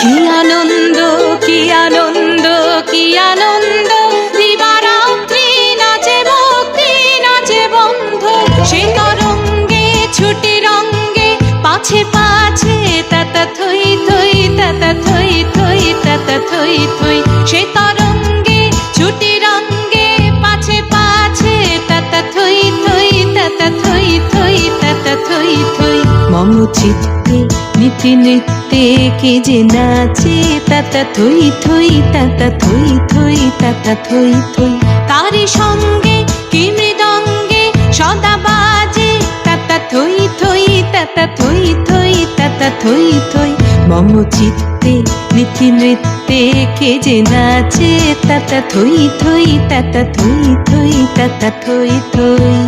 কি আনন্দ কি আনন্দ কি আনন্দ দিবারাত্রি নাচে মুক্তি নাচে বন্ধ সে তরঙ্গে ছুটি রঙ্গে পাছে পাছে তাতা থই থই তাতা থই থই তাতা থই থই সে তরঙ্গে ছুটি রঙ্গে পাছে পাছে তাতা থই থই তাতা থই থই তাতা থই থই মম চিত্তে নীতি নৃত্যে কে যে নাচে তাতা থই থই তাতা থই থই তাতা থই থই তারি সঙ্গে কি মৃদঙ্গে সদা বাজে তাতা থই থই তাতা থই থই তাতা থই থই মম চিত্তে নীতি নৃত্যে কে যে নাচে তাতা থই থই তাতা থই থই তাতা থই থই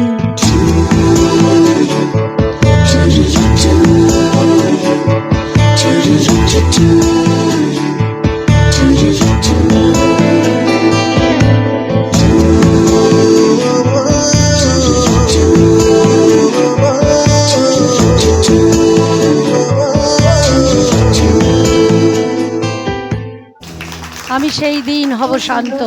আমি সেই দিন হব শান্ত,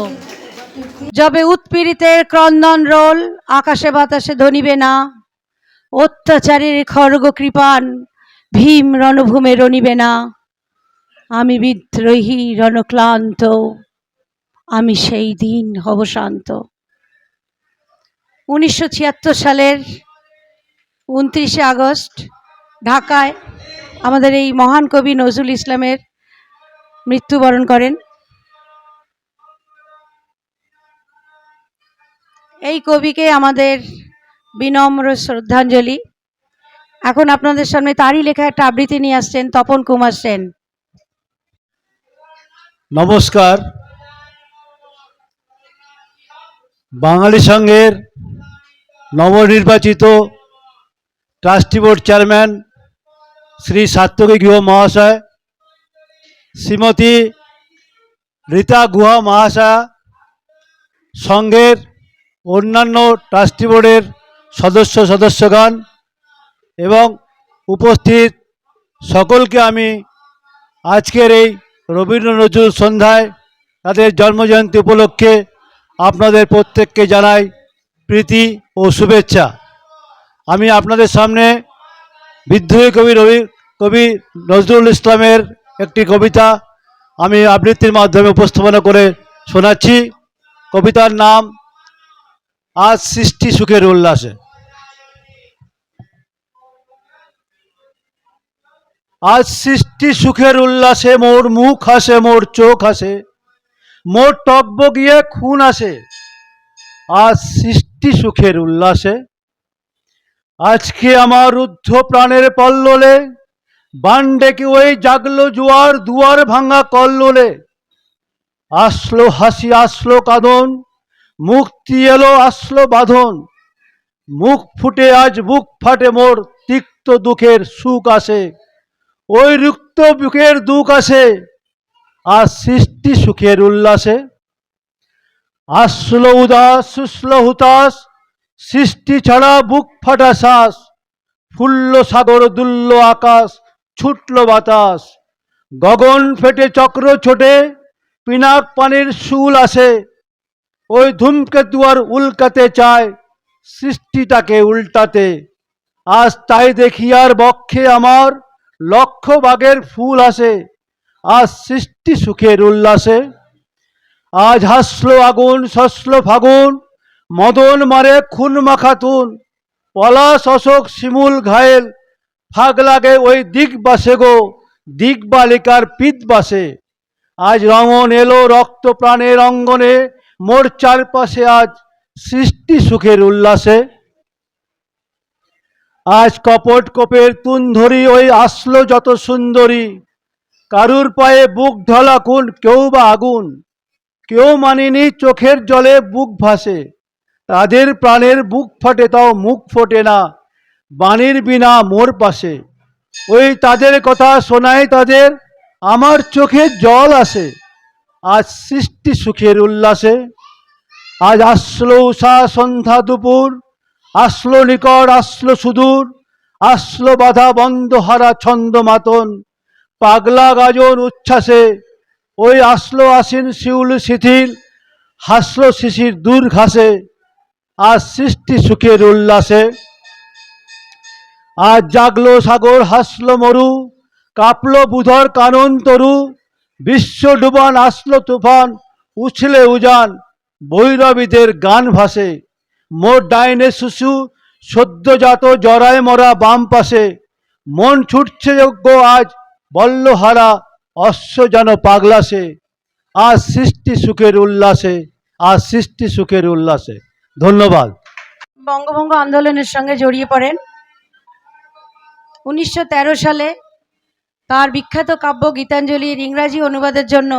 যবে উৎপীড়িতের ক্রন্দন রোল আকাশে বাতাসে ধ্বনিবে না, অত্যাচারীর খড়গ কৃপান ভীম রণভূমে রণিবে না। আমি বিদ্রোহী রণক্লান্ত, আমি সেই দিন হব শান্ত। 1976 সালের 29শে আগস্ট ঢাকায় আমাদের এই মহান কবি নজরুল ইসলামের মৃত্যুবরণ করেন। এই কবিকে আমাদের বিনম্র শ্রদ্ধাঞ্জলি। এখন আপনাদের সামনে তারই লেখা একটা আবৃত্তি নিয়ে আসছেন তপন কুমার সেন। নমস্কার। বাঙালি সংঘের নবনির্বাচিত trustee board chairman Shri Satyaki Guha মহাশয়, শ্রীমতী রীতা গুহা মহাশয়া, সংঘের অন্যান্য ট্রাস্টি বোর্ডের সদস্যগণ এবং উপস্থিত সকলকে আমি আজকের এই রবীন্দ্র নজরুল সন্ধ্যায় তাদের জন্মজয়ন্তী উপলক্ষে আপনাদের প্রত্যেককে জানাই প্রীতি ও শুভেচ্ছা। আমি আপনাদের সামনে বিদ্রোহী কবি নজরুল ইসলামের একটি কবিতা আমি আবৃত্তির মাধ্যমে উপস্থাপনা করে শোনাচ্ছি। কবিতার নাম আজ সৃষ্টি সুখের উল্লাসে। আজ সৃষ্টি সুখের উল্লাসে মোর মুখ হাসে, মোর চোখ হাসে, মোর টব্য গিয়ে খুন আসে। আজ সৃষ্টি সুখের উল্লাসে আজকে আমার রুদ্ধ প্রাণের পল্ললে বান ডেকে ওই জাগলো জোয়ার দুয়ার ভাঙা কল্লোলে। আসলো হাসি আসলো কাঁদন, মুক্তি এলো আসলো বাঁধন, মুখ ফুটে আজ বুক ফাটে মোর তিক্ত দুঃখের সুখ আসে। ওই রুক্ত বুকের দুঃখ আসে আজ সৃষ্টি সুখের উল্লাসে। আসলো উদাস শুষ্ল হুতাশ, সৃষ্টি ছাড়া বুক ফাটা শ্বাস, ফুল্ল সাগর দুল্ল আকাশ, ছুটল বাতাস, গগন ফেটে চক্র ছোটে, পিনাক পানির শুল আসে, ওই ধূমকেতু আর উল্কাতে চায় সৃষ্টিটাকে উল্টাতে। আজ তাই দেখি আর বক্ষে আমার লক্ষ বাগের ফুল আসে, আজ সৃষ্টি সুখের উল্লাসে। আজ হাসলো আগুন শসল ফাগুন, মদন মারে খুন মাখাতুন, পলাশ অশোক শিমুল ঘায়েল, ফাগ লাগে ওই দিগবাসে গো, দিগবালিকার পিতবাসে। আজ রঙন এলো রক্ত প্রাণের অঙ্গনে, মোর চারপাশে আজ সৃষ্টি সুখের উল্লাসে। আজ কপট কোপের তুন ধরি ওই আসলো যত সুন্দরী, কারুর পায়ে বুক ঢলা খুন, কেউ বা আগুন, কেউ মানেনি চোখের জলে বুক ভাসে, তাদের প্রাণের বুক ফাটে তাও মুখ ফোটে না, বাণীর বিনা মোর পাশে। ওই তাদের কথা শোনায় তাদের, আমার চোখে জল আসে, আজ সৃষ্টি সুখের উল্লাসে। আজ আসলো উষা সন্ধ্যা দুপুর, আসলো নিকট আসলো সুদূর, আসলো বাধা বন্ধ হারা ছন্দ মাতন, পাগলা গাজন উচ্ছ্বাসে, ওই আসলো আসিন শিউল শিথিল, হাসলো শিশির দূর ঘাসে, আজ সৃষ্টি সুখের উল্লাসে। আজ জাগলো সাগর হাসলো মরু, কাঁপলো বুধর কানন তরু, বিশ্ব ডুবান আসলো তুফান, উছলে উজান, ভৈরবীদের গান ভাসে, মোর ডাইনে শিশু সদ্যজাত জরায় মরা বাম পাশে, মন ছুটছে যোগ্য আজ বল্লহারা, অশ্ব যেন পাগলাসে, আজ সৃষ্টি সুখের উল্লাসে, আজ সৃষ্টি সুখের উল্লাসে। ধন্যবাদ। বঙ্গভঙ্গ আন্দোলনের সঙ্গে জড়িয়ে পড়েন। 1913 সালে তার বিখ্যাত কাব্য গীতাঞ্জলির ইংরাজি অনুবাদের জন্য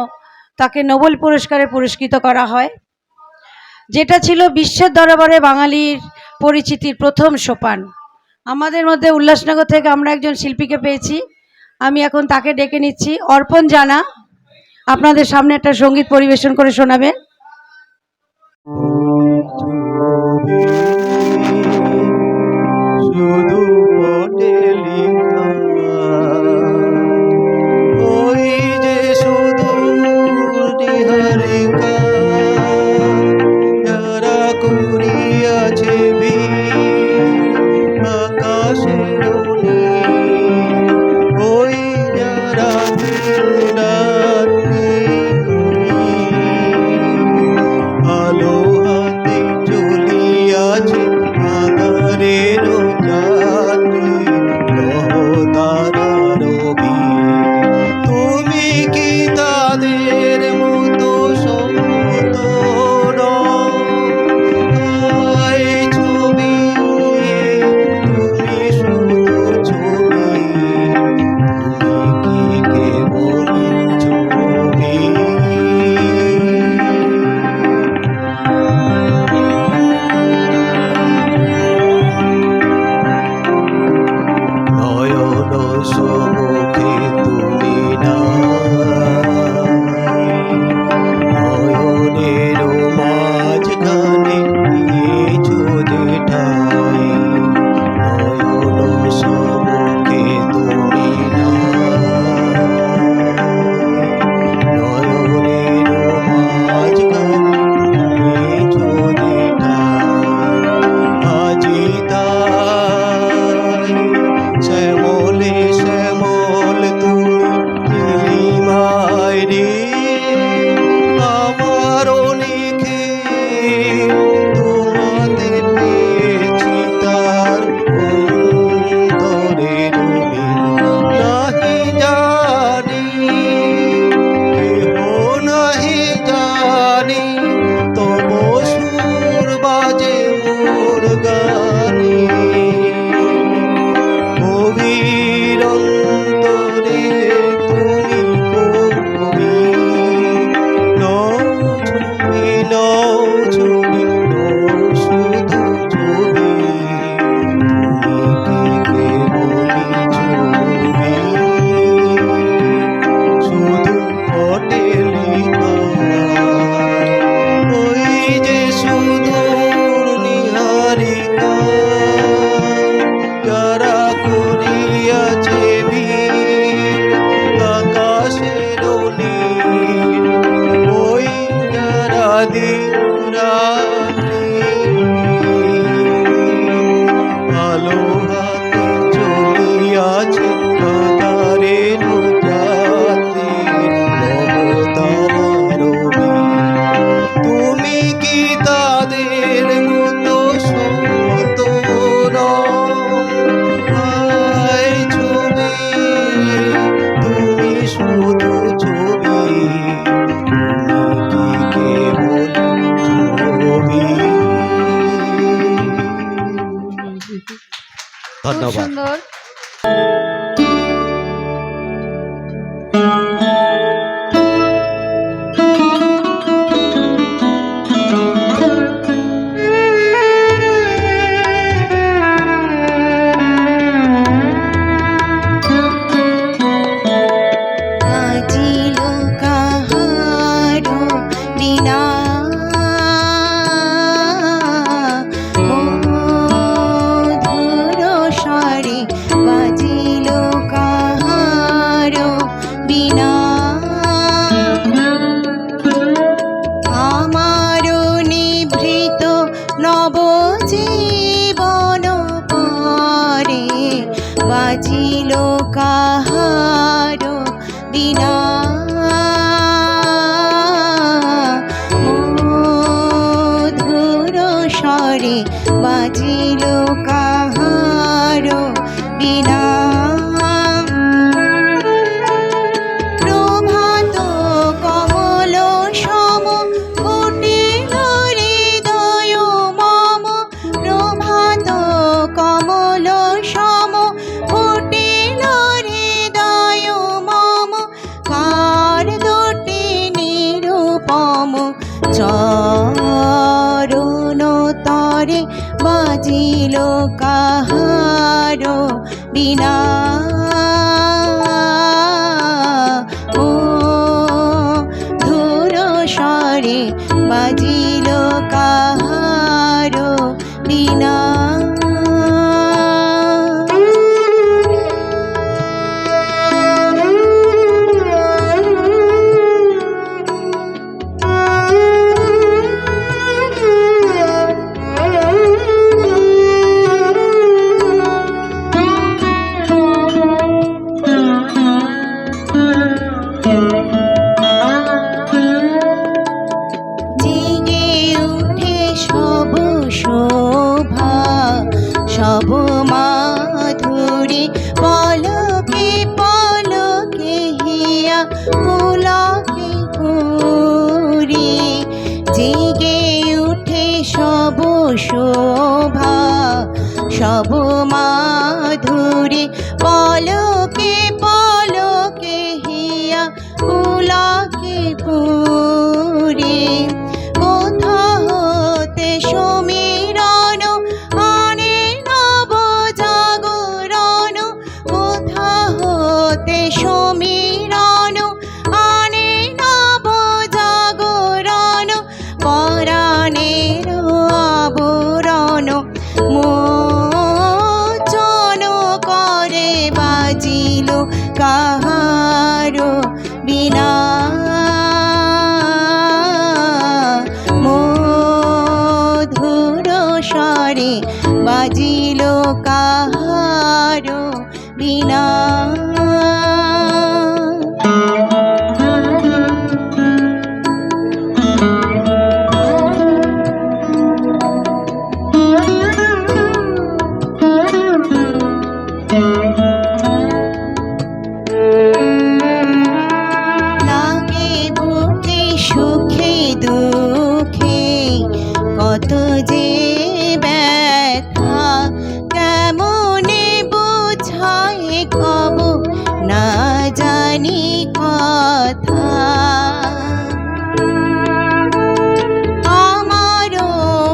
তাকে নোবেল পুরস্কারে পুরস্কৃত করা হয়, যেটা ছিল বিশ্বের দরবারে বাঙালির পরিচিতির প্রথম সোপান। আমাদের মধ্যে উল্লাসনগর থেকে আমরা একজন শিল্পীকে পেয়েছি, আমি এখন তাকে ডেকে নিচ্ছি। অর্পণ জানা আপনাদের সামনে একটা সঙ্গীত পরিবেশন করে শোনাবেন। শুধু পটে লিখা ওই যে সুদূর নিহারিকা, যারা করিয়াছে ভিড় আকাশের নীল, ওই যারা রাত্রি আলো হাতে চলিয়াছে আধারের যাত্রী রহতারার ভিড়। তুমি কি তাদের মতো সতর ছবি, তুমি শুধু ছবি, তুমি কি কেবল ছবি। নয়ন সমুখে তুমি নয়নের মাঝখানে নিয়েছো যে ঠাই, নয়ন সমুখে তুমি নয়নের মাঝখানে নিয়েছো যে ঠাই, আজি তাই শ্যামলে শ্যামল তুমি নীলিমা বিনা মধুর স্বরে বাজিল কাহারো বিনা। জেগে উঠে সব শোভা সব মাধুরী পলকে পলকে হিয়া পুলকে পুরি। জেগে উঠে সব শোভা সব মাধুরী পলকে পলকে হিয়া পুলকে পুরি। কোথা হতে সমীরণ আনে নব জাগরণ, কোথা হতে সমীরণ আনে নব জাগরণ। পরাণের আবরণ মোচন করে বাজিল কাহারো বিনা। মধুর স্বরে বাজিল কাহারো বিনা। লাগে বুকে সুখে দুঃখে কত যে ব্যথা, কেমনে বোঝায় কব না জানি কথা। আমারও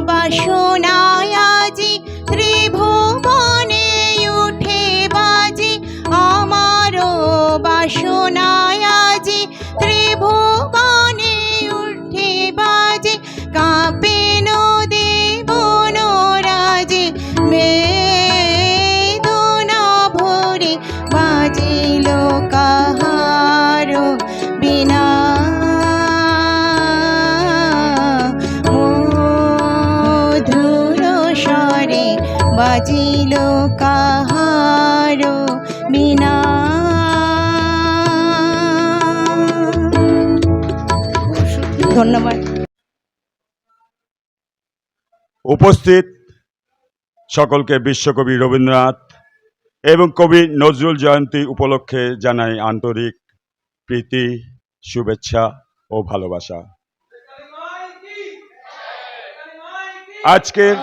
বাসনায় আজি ত্রিভুবনে উঠে বাজি, আমারও বাসনায় আজি ত্রিভুবনে উঠে বাজি। কাঁপে নদী বনরাজি বেদনা ভরে বাজিল কাহারো বিনা। মধুর স্বরে বাজিল কাহারো বিনা। ধন্যবাদ। উপস্থিত সকলকে বিশ্বকবি রবীন্দ্রনাথ এবং কবি নজরুল জয়ন্তী উপলক্ষে জানাই আন্তরিক প্রীতি, শুভেচ্ছা ও ভালোবাসা। আজকের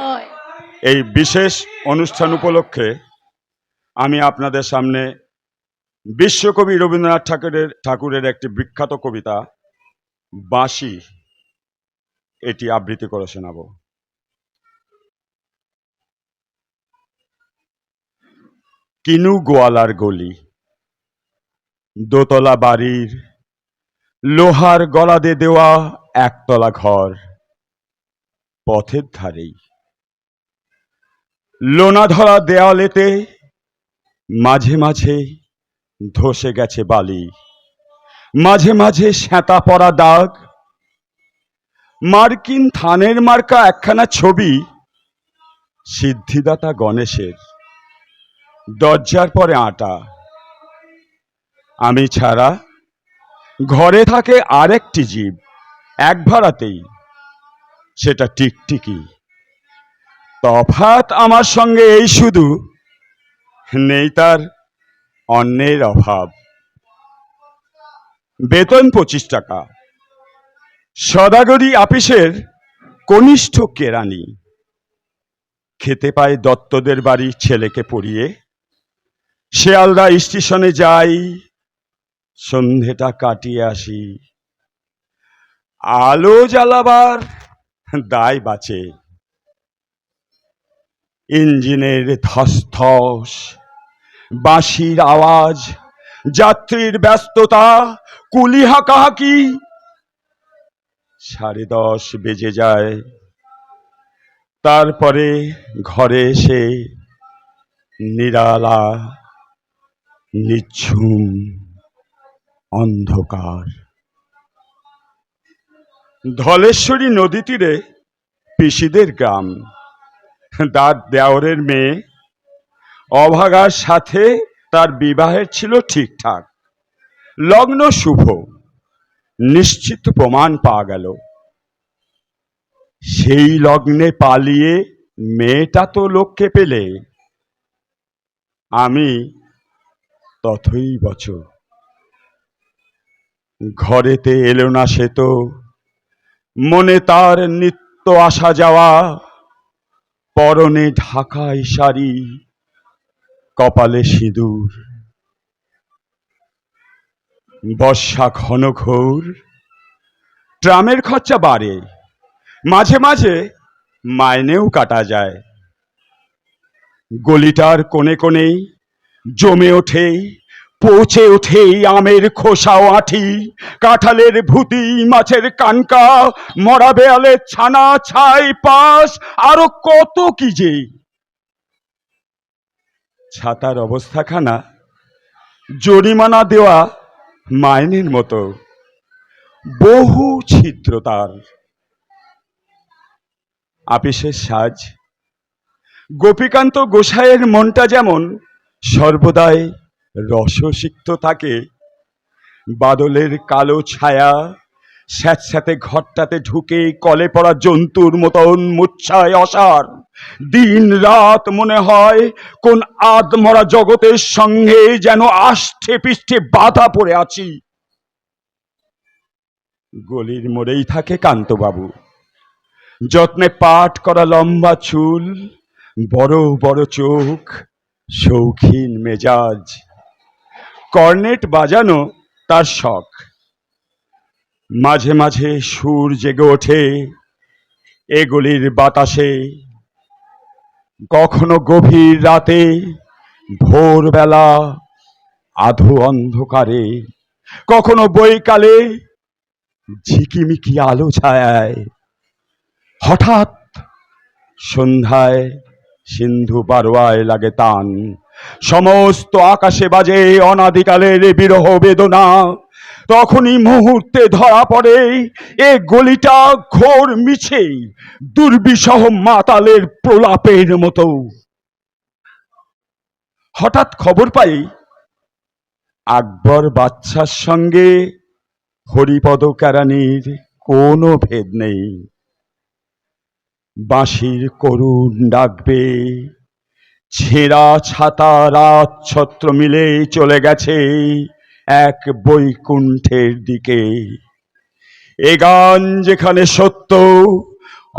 এই বিশেষ অনুষ্ঠান উপলক্ষে আমি আপনাদের সামনে বিশ্বকবি রবীন্দ্রনাথ ঠাকুরের একটি বিখ্যাত কবিতা বাঁশি এটি আবৃত্তি করে শোনাব। কিনু গোয়ালার গলি, দোতলা বাড়ির লোহার গলাদে দেওয়া একতলা ঘর, পথের ধারেই লোনা ধরা দেয়ালেতে মাঝে মাঝে ধসে গেছে বালি, মাঝে মাঝে শ্যাঁতা পড়া দাগ। মার্কিন থানের মার্কা একখানা ছবি সিদ্ধিদাতা গণেশের, দরজার পরে আটা। আমি ছাড়া ঘরে থাকে আরেকটি জীব, এক ভাড়াতেই, সেটা টিকটিকি। তফাৎ আমার সঙ্গে এই শুধু, নেই তার অন্যের অভাব। বেতন 25 টাকা, সদাগরি আপিসের কনিষ্ঠ কেরানি। খেতে পায় দত্তদের বাড়ি ছেলেকে পড়িয়ে, শিয়ালদা স্টেশনে যাই, সন্ধেটা কাটিয়ে আসি। আলো জ্বালাবার দায় বাঁচে, ইঞ্জিনের ধসধস বাঁশির আওয়াজ, যাত্রীর ব্যস্ততা, কুলি হাঁকাহাঁকি। 10:30 বেজে যায়। তারপরে ঘরে এসে নিরালা, নিঝুম অন্ধকার। ধলেশ্বরী নদী তীরে পিসিদের গ্রাম। তার দেওরের মেয়ে অভাগার সাথে তার বিবাহের ছিল ঠিকঠাক, লগ্ন শুভ, নিশ্চিত প্রমাণ পাওয়া গেল। সেই লগ্নে পালিয়ে মেয়েটা তো লোককে পেলে, আমি তথই বচ। ঘরেতে এলো না সে তো, মনে তার নিত্য আসা যাওয়া, পরনে ঢাকাই শাড়ি, কপালে সিঁদুর। বর্ষা ঘন ঘোর, ট্রামের খরচা বাড়ে, মাঝে মাঝে মাইনেও কাটা যায়। গলিটার কোণে কোণেই জমে ওঠে, পচে ওঠে আমের খোসা ও আঁঠি, কাঁঠালের ভুতি, মাছের কানকা, মরা বেয়ালের ছানা, ছাই পাশ, আরো কত কি যে। ছাতার অবস্থাখানা জরিমানা দেওয়া মাইনের মতো, বহু ছিদ্র তার। আপিসের সাজ, গোপীকান্ত গোসাইয়ের মনটা যেমন সর্বদাই রসসিক্ত থাকে। বাদলের কালো ছায়া স্যাঁতস্যাঁতে ঘরটাতে ঢুকে কলে পড়া জন্তুর মতন মূর্ছায় অসার। দিন রাত মনে হয় কোন আদমরা জগতের সঙ্গে যেন আষ্ঠে পৃষ্ঠে বাধা পড়ে আছি। গলির মোড়েই থাকে কান্তবাবু, যত্নে পাট করা লম্বা চুল, বড় বড় চোখ, শৌখিন মেজাজ। কর্নেট বাজানো তার শখ। মাঝে মাঝে সুর জেগে ওঠে এগুলির বাতাসে, কখনো গভীর রাতে, ভোরবেলা আধো অন্ধকারে, কখনো বৈকালে ঝিকিমিকি আলো ছায়ায়। হঠাৎ সন্ধ্যায় সিন্ধু বারোয়ায় লাগে তান, সমস্ত আকাশে বাজে অনাদিকালের বিরহ বেদনা। তখনই মুহূর্তে ধরা পড়ে এ গলিটা ঘোর মিছে দুর্বিষহ মাতালের প্রলাপের মতো। হঠাৎ খবর পাই আকবর বাদশার সঙ্গে হরিপদ কেরানির কোনো ভেদ নেই। বাঁশির করুণ ডাকবে, ছেঁড়া ছাতা রাত ছত্র মিলে চলে গেছে এক বৈকুণ্ঠের দিকে। এ গান যেখানে সত্য,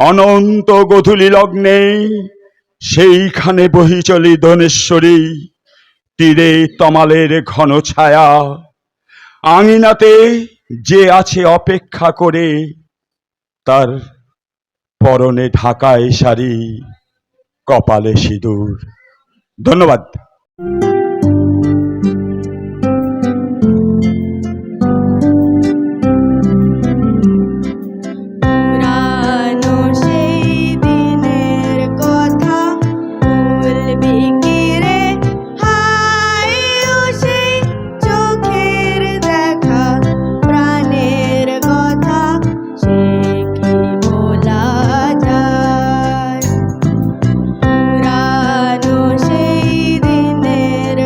অনন্ত গোধূলি লগ্নে, সেইখানে বহি চলি দনেশ্বরী, তীরে তমালের ঘন ছায়া। আঙিনাতে যে আছে অপেক্ষা করে, তার পরনে ঢাকাই শাড়ি, কপালে সিঁদুর। ধন্যবাদ। পুরানো সেই দিনের কথা ভুলবি কি রে, হায় ও সেই চোখের দেখা, প্রাণের কথা সে কি বলা যায়। পুরানো সেই দিনের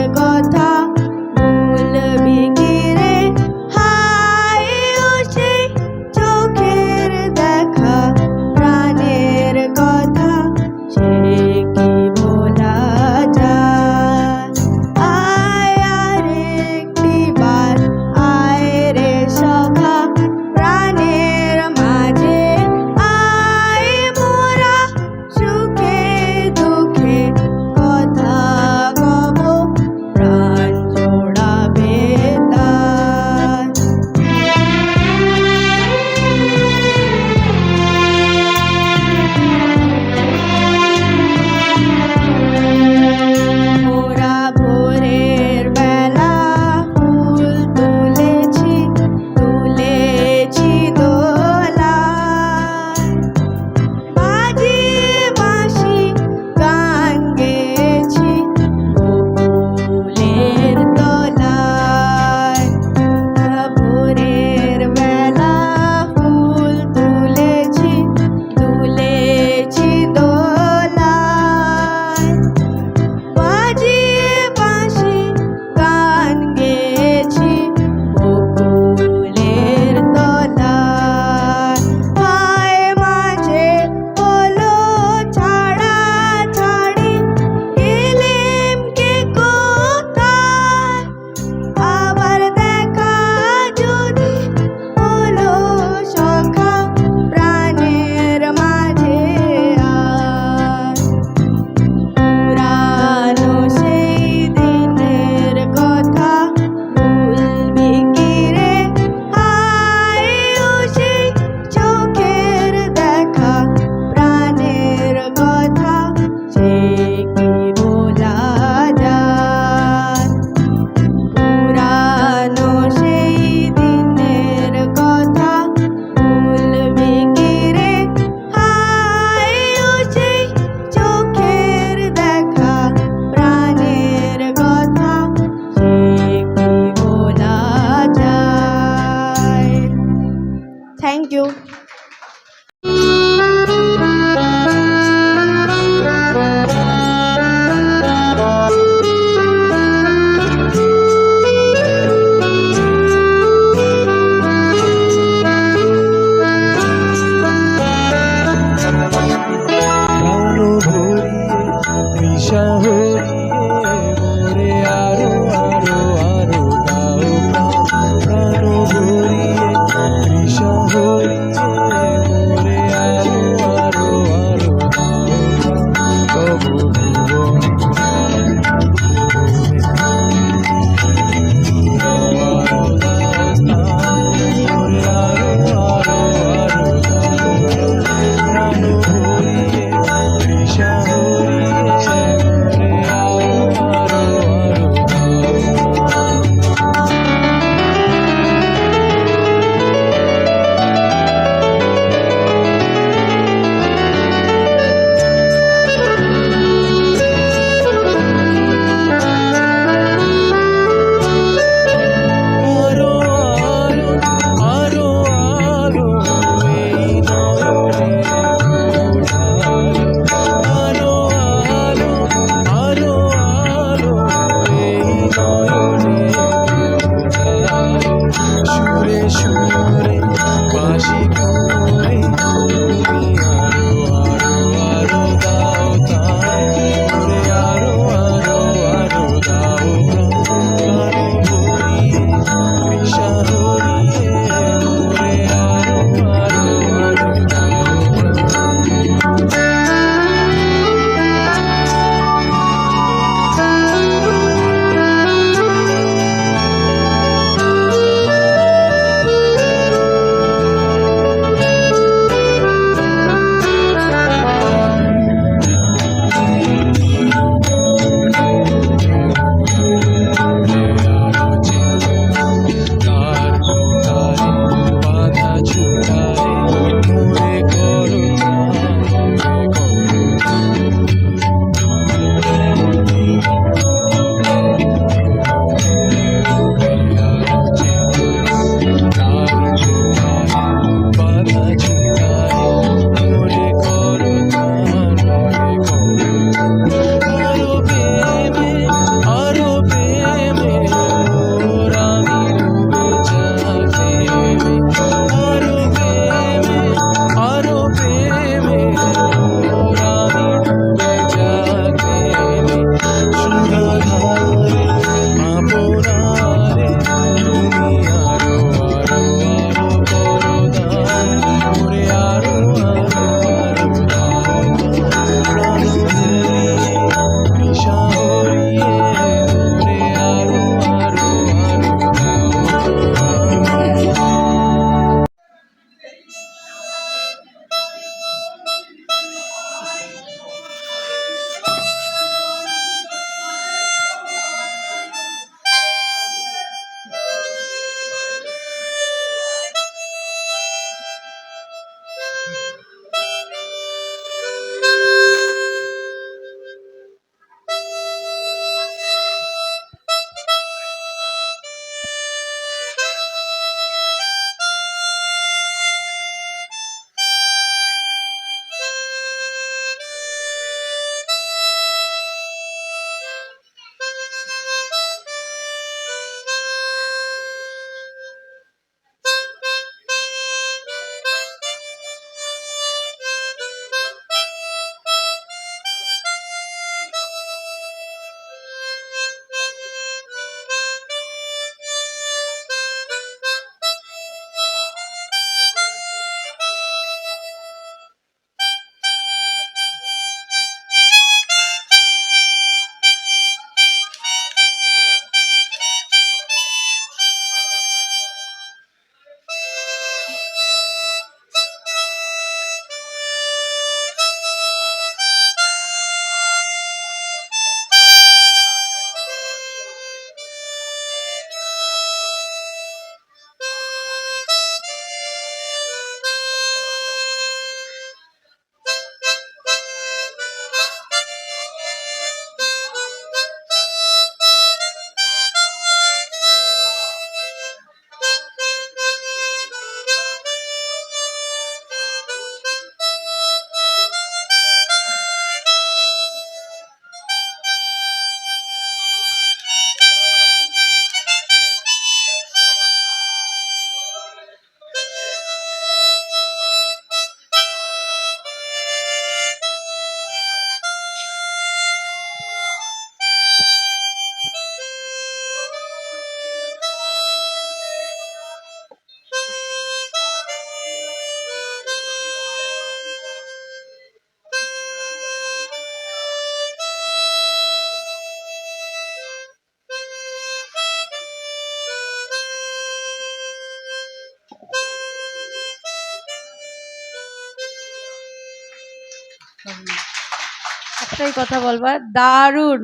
একটাই কথা বলবার, দারুণ।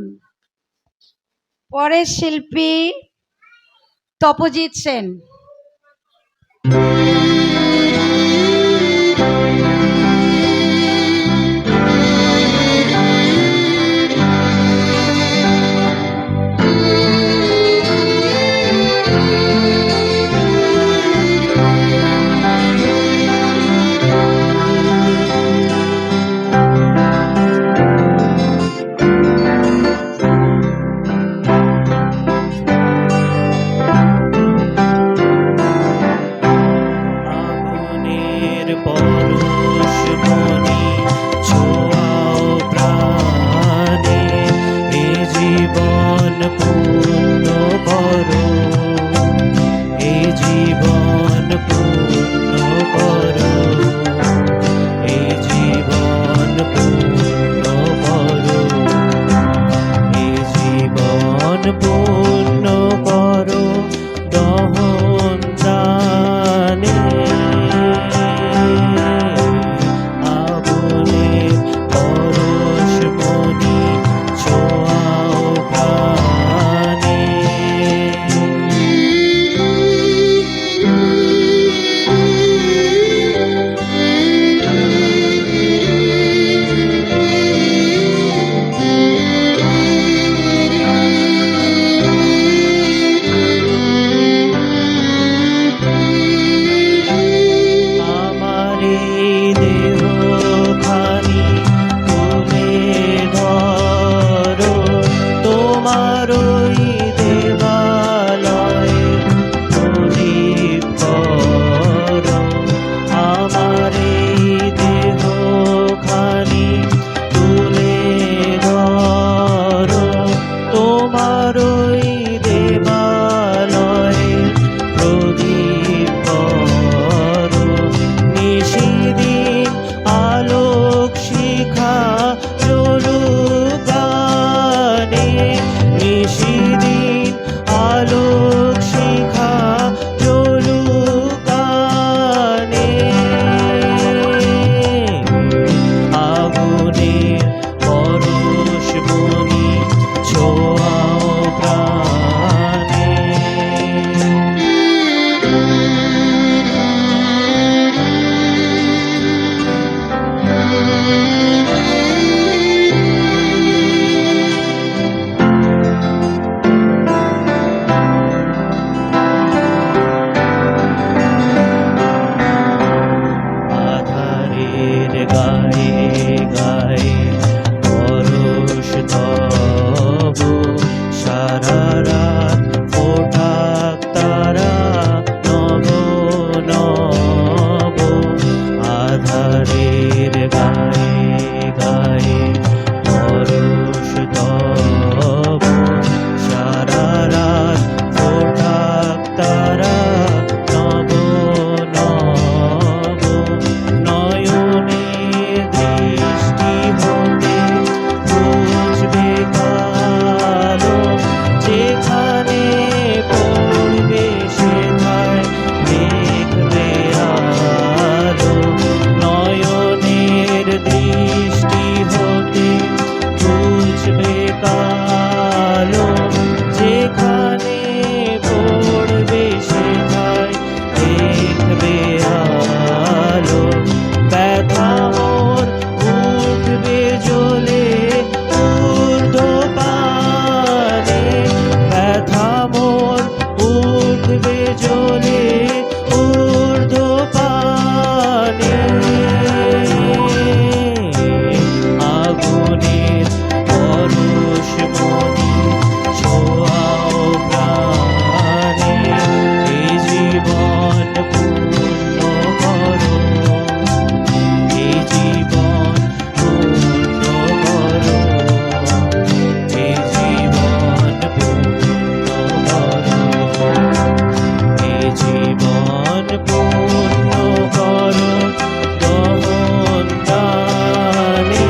পরের শিল্পী তপজিৎ সেন। আগুনের পরশ মনি ছোঁয়াও প্রাণে, এ জীবন পূর্ণ করো, এ জীবন পূর্ণ করো, এ জীবন পূর্ণ করো, এ জীবন পূর্ণ করো দহন দানে। আগুনের পরশ মনি ছোঁয়াও প্রাণে। আমার এই দেহখানি তুলে ধরো, তোমার ওই দেবালয়ে প্রদীপ করো। আমার এই দেহখানি তুলে ধরো, তোমার ওই দেবালয়ে প্রদীপ করো। নিশিদিন আলোক শিখা জ্বলুক গানে, নিশিদিন আলোক শিখা জ্বলুক গানে। আগুনের পরশ মনি ছোঁয়াও প্রাণে। আধারের গায়ে গায়ে পরশ তব, সারা রাত ফোটাক তারা নব নব। আধারের গায়ে গায়ে পরশ তব, সারা রাত ফোটাক তারা নব নব। নয়নে দৃষ্টি হতে বুঝবে কালো, যেখানে পড়বে সেথায় দেখবে আলো। নয়নের দৃষ্টি হতে বুঝবে কালো, যেখানে পড়বে সেথায় দেখবে আলো। ব্যথা মোর উঠবে জ্বলে ঊর্ধ্বপানে, ব্যথা মোর উঠবে জ্বলে ঊর্ধ্বপানে। আগুনের পরশ মনি ছোঁয়াও প্রাণে, এ জীবন পূর্ণ করো, এ জীবন পূর্ণ করো, এ জীবন পূর্ণ করো, এ জীবন পূর্ণ করো দহন দানে।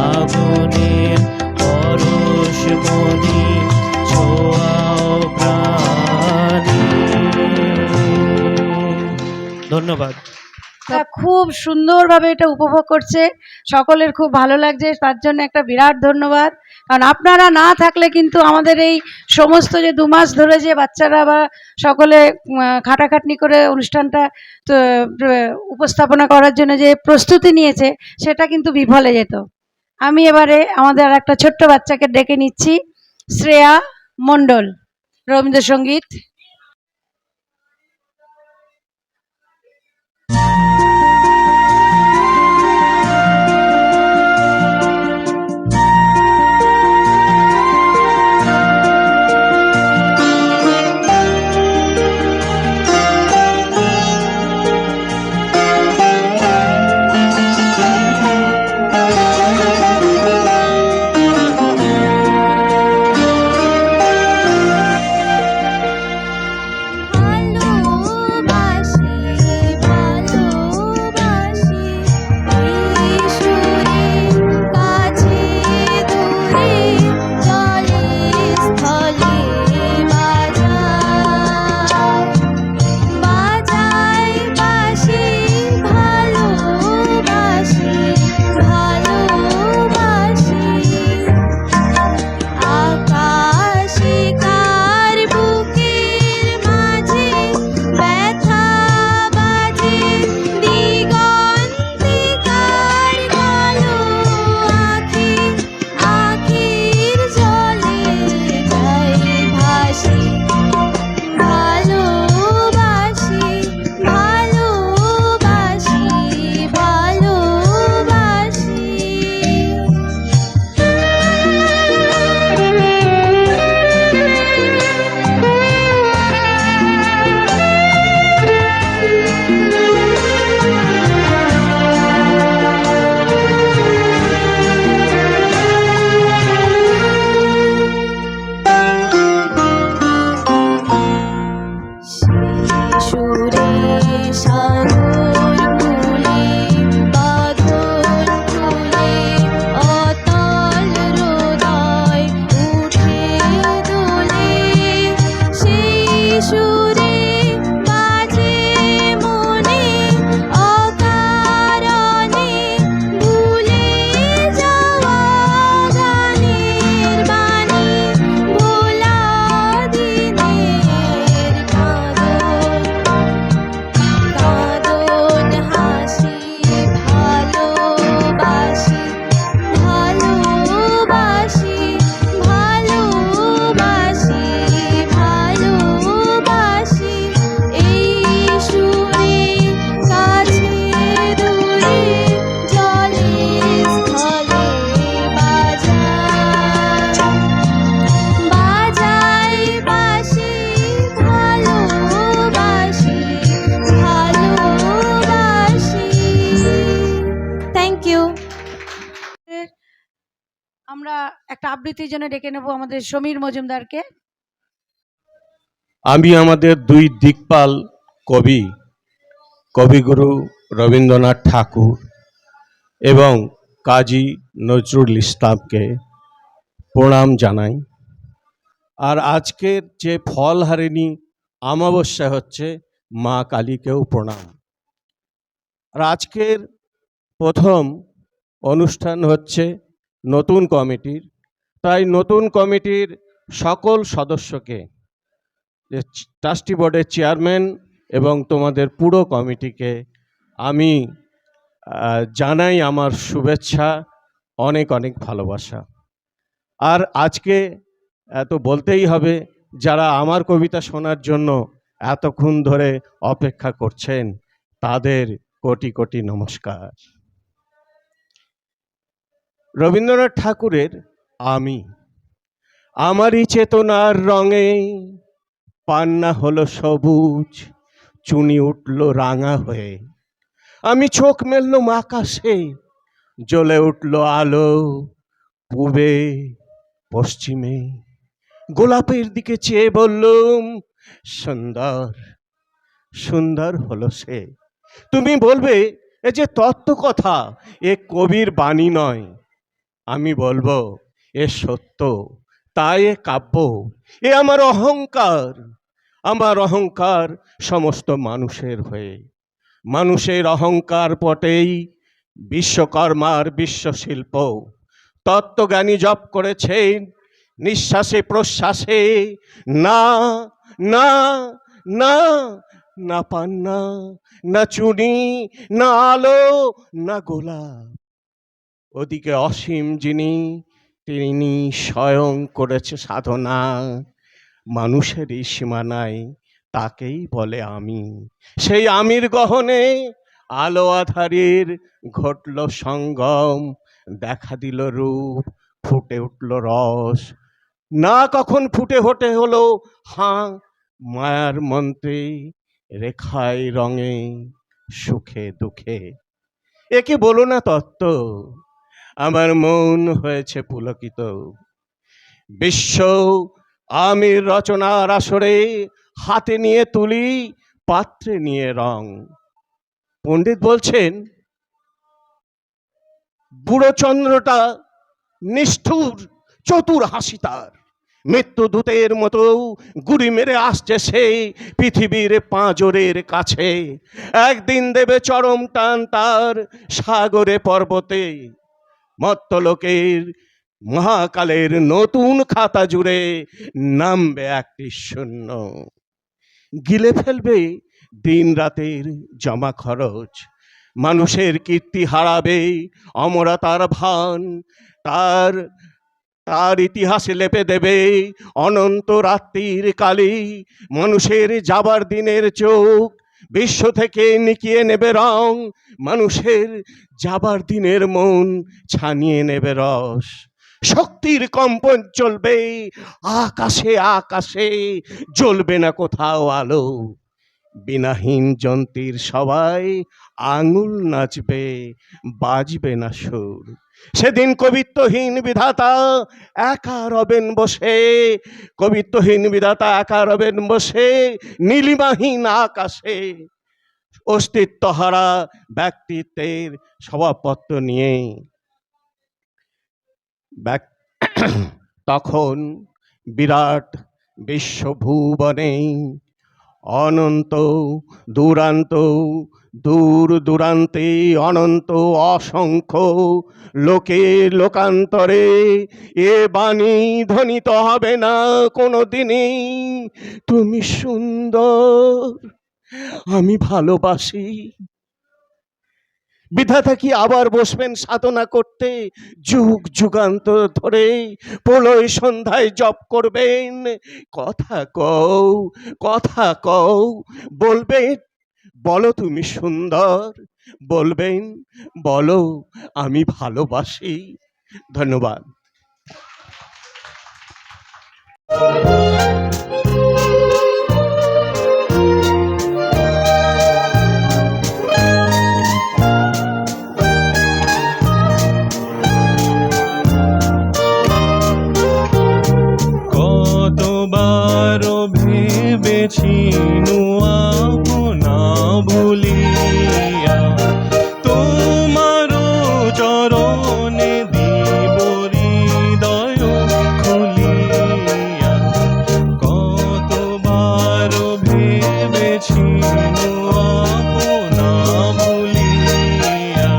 আগুনের পরশ মনি ছোঁয়াও প্রাণে। ধন্যবাদ। খুব সুন্দরভাবে এটা উপভোগ করছে, সকলের খুব ভালো লাগছে, তার জন্য একটা বিরাট ধন্যবাদ। কারণ আপনারা না থাকলে কিন্তু আমাদের এই সমস্ত যে 2 মাস ধরে যে বাচ্চারা বা সকলে খাটাখাটনি করে অনুষ্ঠানটা তো, উপস্থাপনা করার জন্য যে প্রস্তুতি নিয়েছে সেটা কিন্তু বিফলে যেত। আমি এবারে আমাদের আর একটা ছোট্ট বাচ্চাকে ডেকে নিচ্ছি, শ্রেয়া মণ্ডল, রবীন্দ্রসঙ্গীত। আমরা একটা আবৃত্তির জন্য ডেকে নেব আমাদের সমীর মজুমদারকে। আমি আমাদের 2 দিকপাল কবি, কবিগুরু রবীন্দ্রনাথ ঠাকুর এবং কাজী নজরুল ইসলামকে প্রণাম জানাই। আর আজকের যে ফলহারিণী অমাবস্যা হচ্ছে, মা কালীকেও প্রণাম। আর আজকের প্রথম অনুষ্ঠান হচ্ছে নতুন কমিটির, তাই নতুন কমিটির সকল সদস্যকে, ট্রাস্টি বোর্ডের চেয়ারম্যান এবং তোমাদের পুরো কমিটিকে আমি জানাই আমার শুভেচ্ছা, অনেক অনেক ভালোবাসা। আর আজকে তো বলতেই হবে, যারা আমার কবিতা শোনার জন্য এতক্ষণ ধরে অপেক্ষা করছেন তাদের কোটি কোটি নমস্কার। রবীন্দ্রনাথ ঠাকুরের আমি, আমারই চেতনার রঙে পান্না হলো সবুজ, চুনি উঠল রাঙা হয়ে, আমি চোখ মেললুম আকাশে, জ্বলে উঠল আলো পূবে পশ্চিমে, গোলাপের দিকে চেয়ে বললুম সুন্দর, সুন্দর হলো সে। তুমি বলবে এ যে তত্ত্ব কথা, এ কবির বাণী নয়। আমি বলবো এ সত্য, তাই এ কাব্য, এ আমার অহংকার, আমার অহংকার সমস্ত মানুষের হয়ে। মানুষের অহংকার পটেই বিশ্বকর্মার বিশ্বশিল্প। তত্ত্বজ্ঞানী জপ করেছেন নিঃশ্বাসে প্রশ্বাসে, না না না, না পান্না, না চুনি, না আলো, না গোলাপ। ওদিকে অসীম যিনি, তিনি স্বয়ং করেছে সাধনা। মানুষেরই সীমা নাই, তাকেই বলে আমি। সেই আমির গহনে আলো আধারের ঘটল সঙ্গম, দেখা দিল রূপ, ফুটে উঠল রস। না কখন ফুটে ওঠে হলো হাঁ মায়ার মন্ত্রে, রেখায় রঙে, সুখে দুঃখে। একে বলো না তত্ত্ব, আমার মন হয়েছে পুলকিত। বিশ্ব আমির রচনার আসরে হাতে নিয়ে তুলি, পাত্রে নিয়ে রং। পণ্ডিত বলছেন বুড়ো চন্দ্রটা নিষ্ঠুর, চতুর হাসি তার। মৃত্যুদূতের মতো গুড়ি মেরে আসছে সে পৃথিবীর পাঁজরের কাছে। একদিন দেবে চরম টান তার সাগরে পর্বতে। মর্তলোকের মহাকালের নতুন খাতা জুড়ে নামবে একটি শূন্য। গিলে ফেলবে দিন রাতের জমা খরচ। মানুষের কীর্তি হারাবে অমরতার ভান। তার তার ইতিহাসে লেপে দেবে অনন্ত রাত্রির কালি। মানুষের যাবার দিনের চোখ বিশ্ব থেকে নিকিয়ে নেবে রং। মানুষের যাবার দিনের মন ছানিয়ে নেবে রস। শক্তির কম্পন চলবে আকাশে আকাশে, জ্বলবে না কোথাও আলো। বিনাহীন যন্ত্রের সবাই আঙুল নাচবে, বাজবে না সুর। সেদিন কবিত্বহীন বিধাতা একা রবেন বসে। কবিত্বহীন বিধাতা একা রবেন বসে নীলিমাহীন আকাশে। অস্তিত্বহারা ব্যক্তিত্বের স্বভাবপত্র নিয়ে। তখন বিরাট বিশ্বভুবনে অনন্ত দূরান্ত, দূর দূরান্তে অনন্ত অসংখ্য লোকে লোকান্তরে এ বাণী ধ্বনিত হবে না কোনো দিনই, তুমি সুন্দর, আমি ভালোবাসি। বিধাতা কি আবার বসবেন সাধনা করতে? যুগ যুগান্তর ধরে প্রলয় সন্ধ্যায় জপ করবেন। কথা কও, কথা কও, বলবেন বলো তুমি সুন্দর, বলবেন বলো আমি ভালোবাসি। ধন্যবাদ। কতবার ভেবেছি আপনা ভুলিয়া, তোমার চরণে দিব হৃদয় খুলিয়া। কতবার ভেবেছি আপনা ভুলিয়া।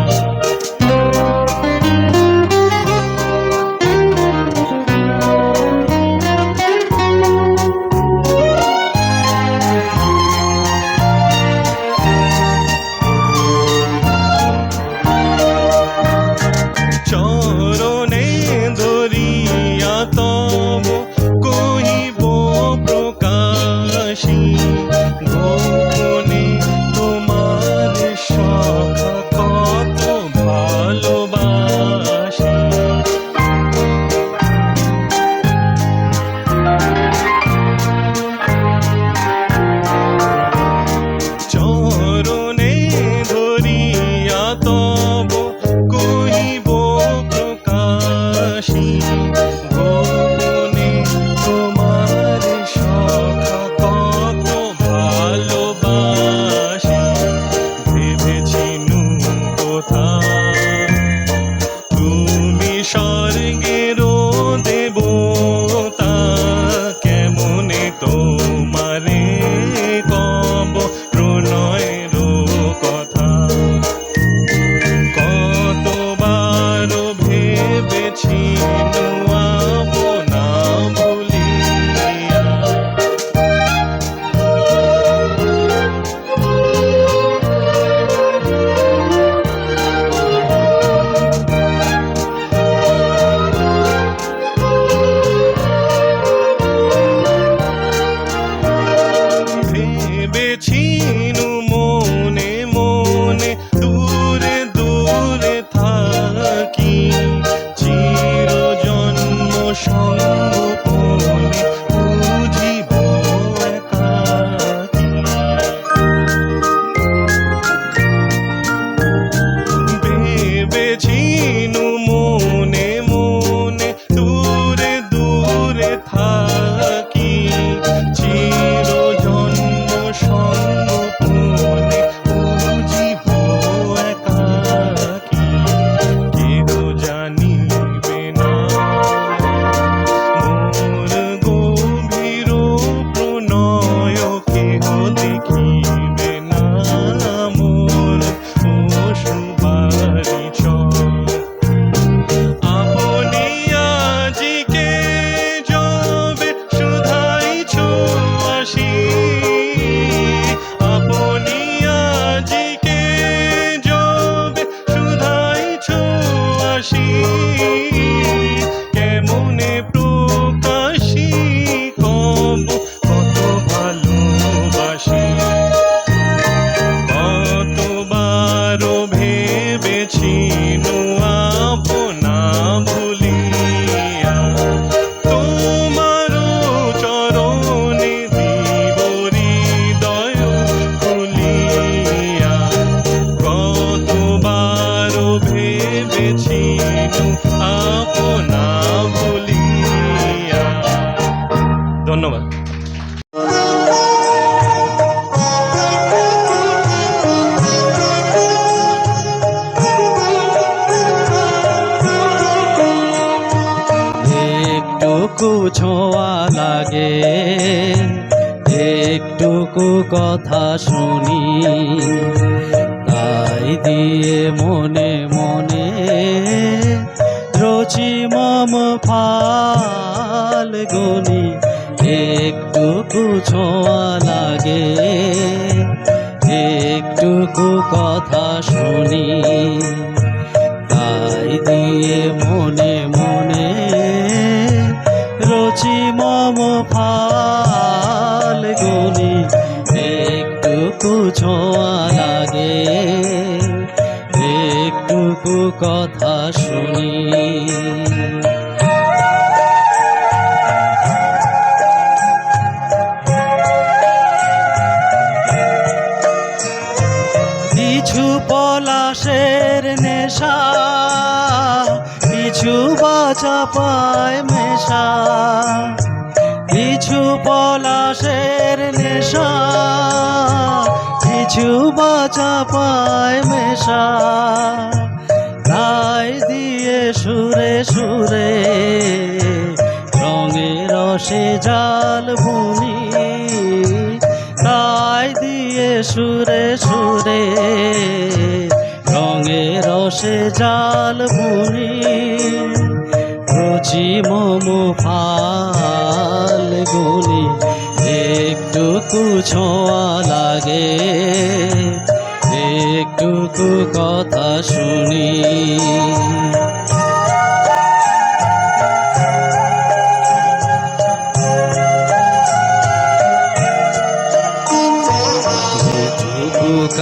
একটুকু ছোঁয়া লাগে, একটুকু কথা শুনি, তাই দিয়ে মনে মনে রচি মম ফাল্গুনি। একটুকু ছোঁয়া লাগে, একটুকু কথা শুনি, তাই দিয়ে মনে মনে রচি মম ফাল্গুনি। একটুকু ছোঁয়া লাগে, একটুকু কথা শুনি। কিছু পলাশের নেশা, কিছু বাচা পায় মেশা, কিছু পলাশের নেশা, কিছু বাচা পায় মেশা, তাই দিয়ে সুরে সুরে রঙে রসে জাল বুনি, তাই দিয়ে সুরে সুরে রঙে রসে জাল বুনি। রুচি মম ফাল্গুনি। একটুকু ছোঁয়া লাগে, একটুকু কথা শুনি।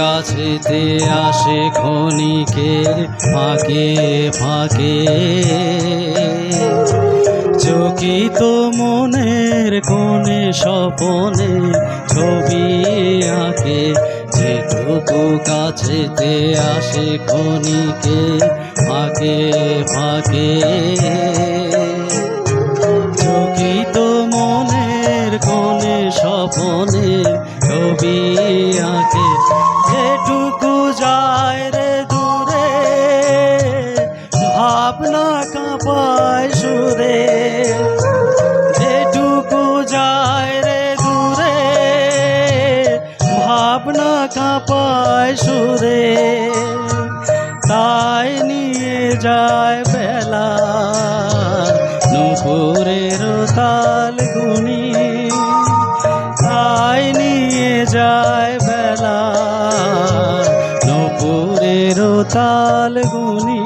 কাছেতে আসে ক্ষণিকের ফাঁকে ফাঁকে, চকিত মনের কোণে স্বপনে ছবি আঁকে। যেটুকু কাছেতে আসে ক্ষণিকের ফাঁকে ফাঁকে, চকিত মনের কোণে স্বপনে ছবি আঁকে। যেটুকু যায় রে দূরে ভাবনা কাঁপায় সুরে, যেটুকু যায় রে দূরে ভাবনা কাঁপায় সুরে, তাই নিয়ে যায় বেলা নুপুরের তাল গুনি, তাই নিয়ে যায় বেলা নুপুরের তাল গুনি।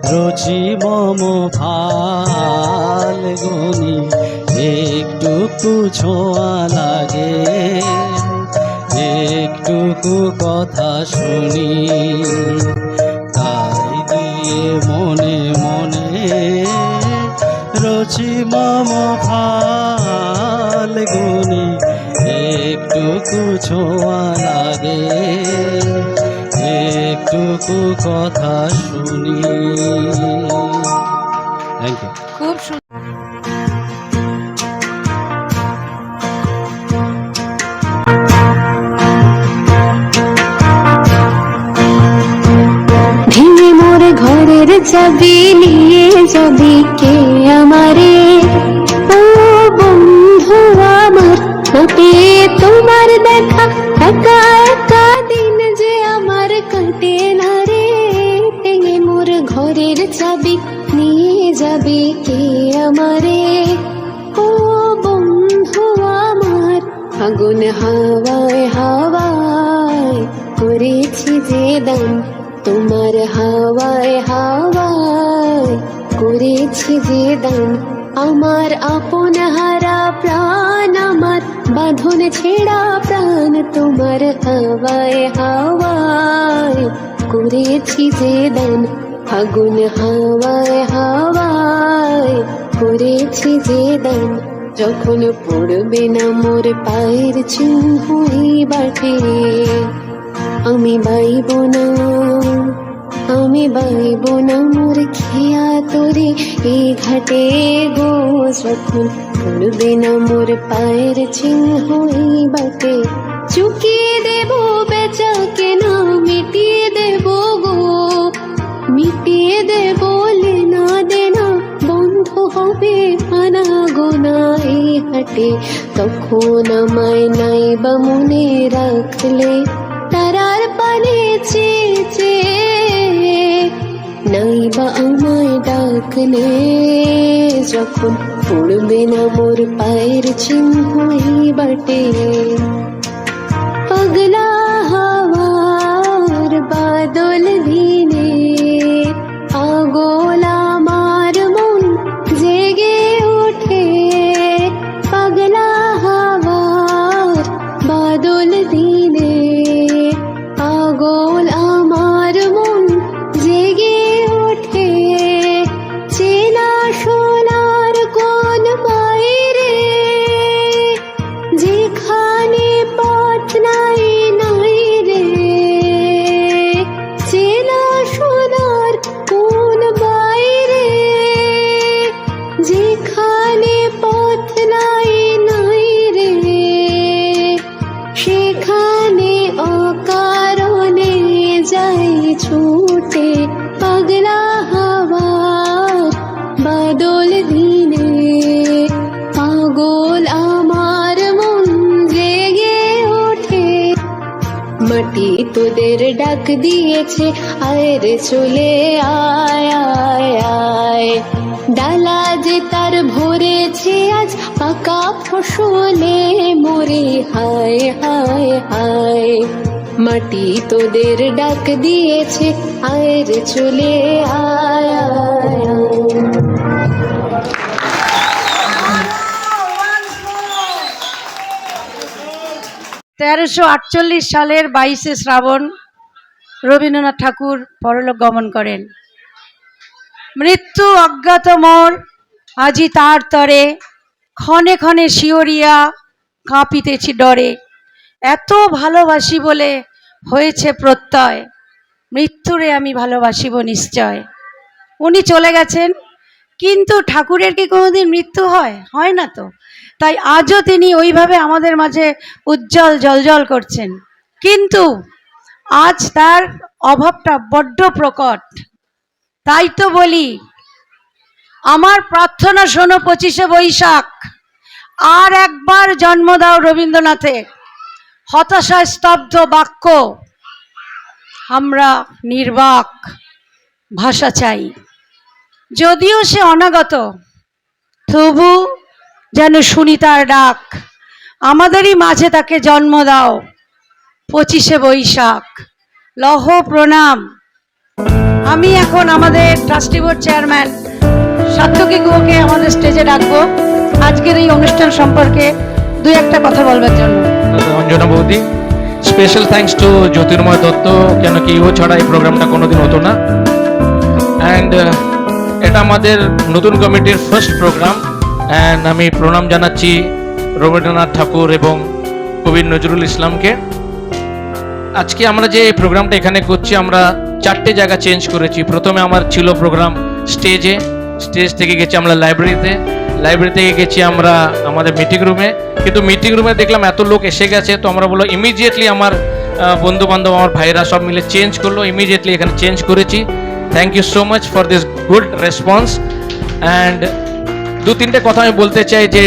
রুচি মম ফাল্গুনি। একটুকু ছোঁয়া লাগে, একটুকু কথা শুনি, তাই দিয়ে মনে মনে রুচি মম ফাল্গুনি। একটুকু ছোঁয়া লাগে, একটুকু কথা শুনি। Thank you. খুব সুন্দর। ভেঙে মোর ঘরের চাবি নিয়ে যাবি কে আমারে, ও বন্ধু আমার ফোটে তোমার দেখা, একা একা দিন যে আমার কাটে না রে। ভেঙে মোর ঘরের চাবি নিয়ে যাবি কে আমারে, ও বন্ধু আমার ফাগুন হাওয়ায় হাওয়ায় করেছি যে দান, তোমার হাওয়ায় হাওয়ায় করেছি যে দান। আমার আপন হারা প্রাণ, আমার বাঁধন ছেড়া প্রাণ, তোমার হাওয়ায় হাওয়ায় করেছি যে দান। ফাগুন হাওয়ায় হাওয়ায় করেছি যে দান। যখন পড়বে না মোর পায়ের চিহ্ন এই বাটে, আমি বাইব না, আমি বাইব না মোর খেয়া তোরে এই ঘাটে গো। যখন পড়বে না মোর পায়ের চিহ্ন এই বাটে, চুকিয়ে দেব বেচা কেনা, মিটিয়ে দেব গো, মিটিয়ে দেব লেনা দেনা, বন্ধ হবে আনা গোনা এই হাটে। তখন আমায় নাই বা মনে রাখলে, তারার পানে চেয়ে চেয়ে, নাই বা আমায় ডাকলে, যখন পড়বে না মোর পায়ের চিহ্ন এই বাটে। পাগলা হাওয়ার বাদল দিনে, পাগল আমার মন জেগে ওঠে। পাগলা হাওয়ার বাদল দিনে, পাগল আমার মন জেগে ওঠে। চেনা সোনার কোন বাইরে, যেখানে পথ নাই নাই রে। চেনা সোনার কোন বাইরে, যেখানে পথ নাই নাই রে। সেখানে অকারণে যাই ছুটে। পাগলা হাওয়ার বাদল দিনে, পাগল আমার মন জেগে ওঠে। মাটি তোদের ডাক দিয়েছে, আয় রে চলে আয় আয় আয়। ডালা যে তার ভরেছে আজ পাকা ফসলে মোরে, হায় হায় হায়। মাটি তোদের ডাক দিয়েছে, আয় রে চলে আয় আয় আয়। 1348 সালের 22শে শ্রাবণ রবীন্দ্রনাথ ঠাকুর পরলোক গমন করেন। মৃত্যু অজ্ঞাত মোর আজি তার তরে, ক্ষণে ক্ষণে শিওরিয়া কাঁপিতেছি ডরে। এত ভালোবাসি বলে হয়েছে প্রত্যয়, মৃত্যুরে আমি ভালোবাসিব নিশ্চয়। উনি চলে গেছেন, কিন্তু ঠাকুরের কি কোনোদিন মৃত্যু হয়? হয় না তো। তাই আজও তিনি ওইভাবে আমাদের মাঝে উজ্জ্বল জলজল করছেন। কিন্তু আজ তার অভাবটা বড্ড প্রকট। তাই তো বলি, আমার প্রার্থনা শোনো 25শে বৈশাখ, আর একবার জন্ম দাও রবীন্দ্রনাথের। হতাশায় স্তব্ধ বাক্য, আমরা নির্বাক ভাষা চাই। যদিও সে অনাগত, তবু যেন শুনি তার ডাক। আমাদেরই মাঝে তাকে জন্ম দাও 25শে বৈশাখ। লহ প্রণাম। আমি এখন আমাদের ট্রাস্টি বোর্ড চেয়ারম্যান সাত্যকী গুহকে আমাদের স্টেজে ডাকবো, আজকের এই অনুষ্ঠান সম্পর্কে দুই একটা কথা বলবার জন্য। অঞ্জনা বৌদি, স্পেশাল থ্যাঙ্কস টু জ্যোতির্ময় দত্ত, কেন কি ও ছাড়া এই প্রোগ্রামটা কোনোদিন হতো না। অ্যান্ড এটা আমাদের নতুন কমিটির ফার্স্ট প্রোগ্রাম। অ্যান্ড আমি প্রণাম জানাচ্ছি রবীন্দ্রনাথ ঠাকুর এবং কবি নজরুল ইসলামকে। আজকে আমরা যে এই প্রোগ্রামটা এখানে করছি, আমরা 4টে জায়গা চেঞ্জ করেছি। প্রথমে আমার ছিল প্রোগ্রাম স্টেজে, স্টেজ থেকে গেছি আমরা লাইব্রেরিতে, লাইব্রেরি থেকে গেছি আমরা আমাদের মিটিং রুমে। কিন্তু মিটিং রুমে দেখলাম এত লোক এসে গেছে, তো আমরা বলো ইমিডিয়েটলি আমার বন্ধু বান্ধব আমার ভাইরা সব মিলে চেঞ্জ করলো, ইমিডিয়েটলি এখানে চেঞ্জ করেছি। Thank you so much for this good response. And 2-3টে কথা আমি বলতে চাই যে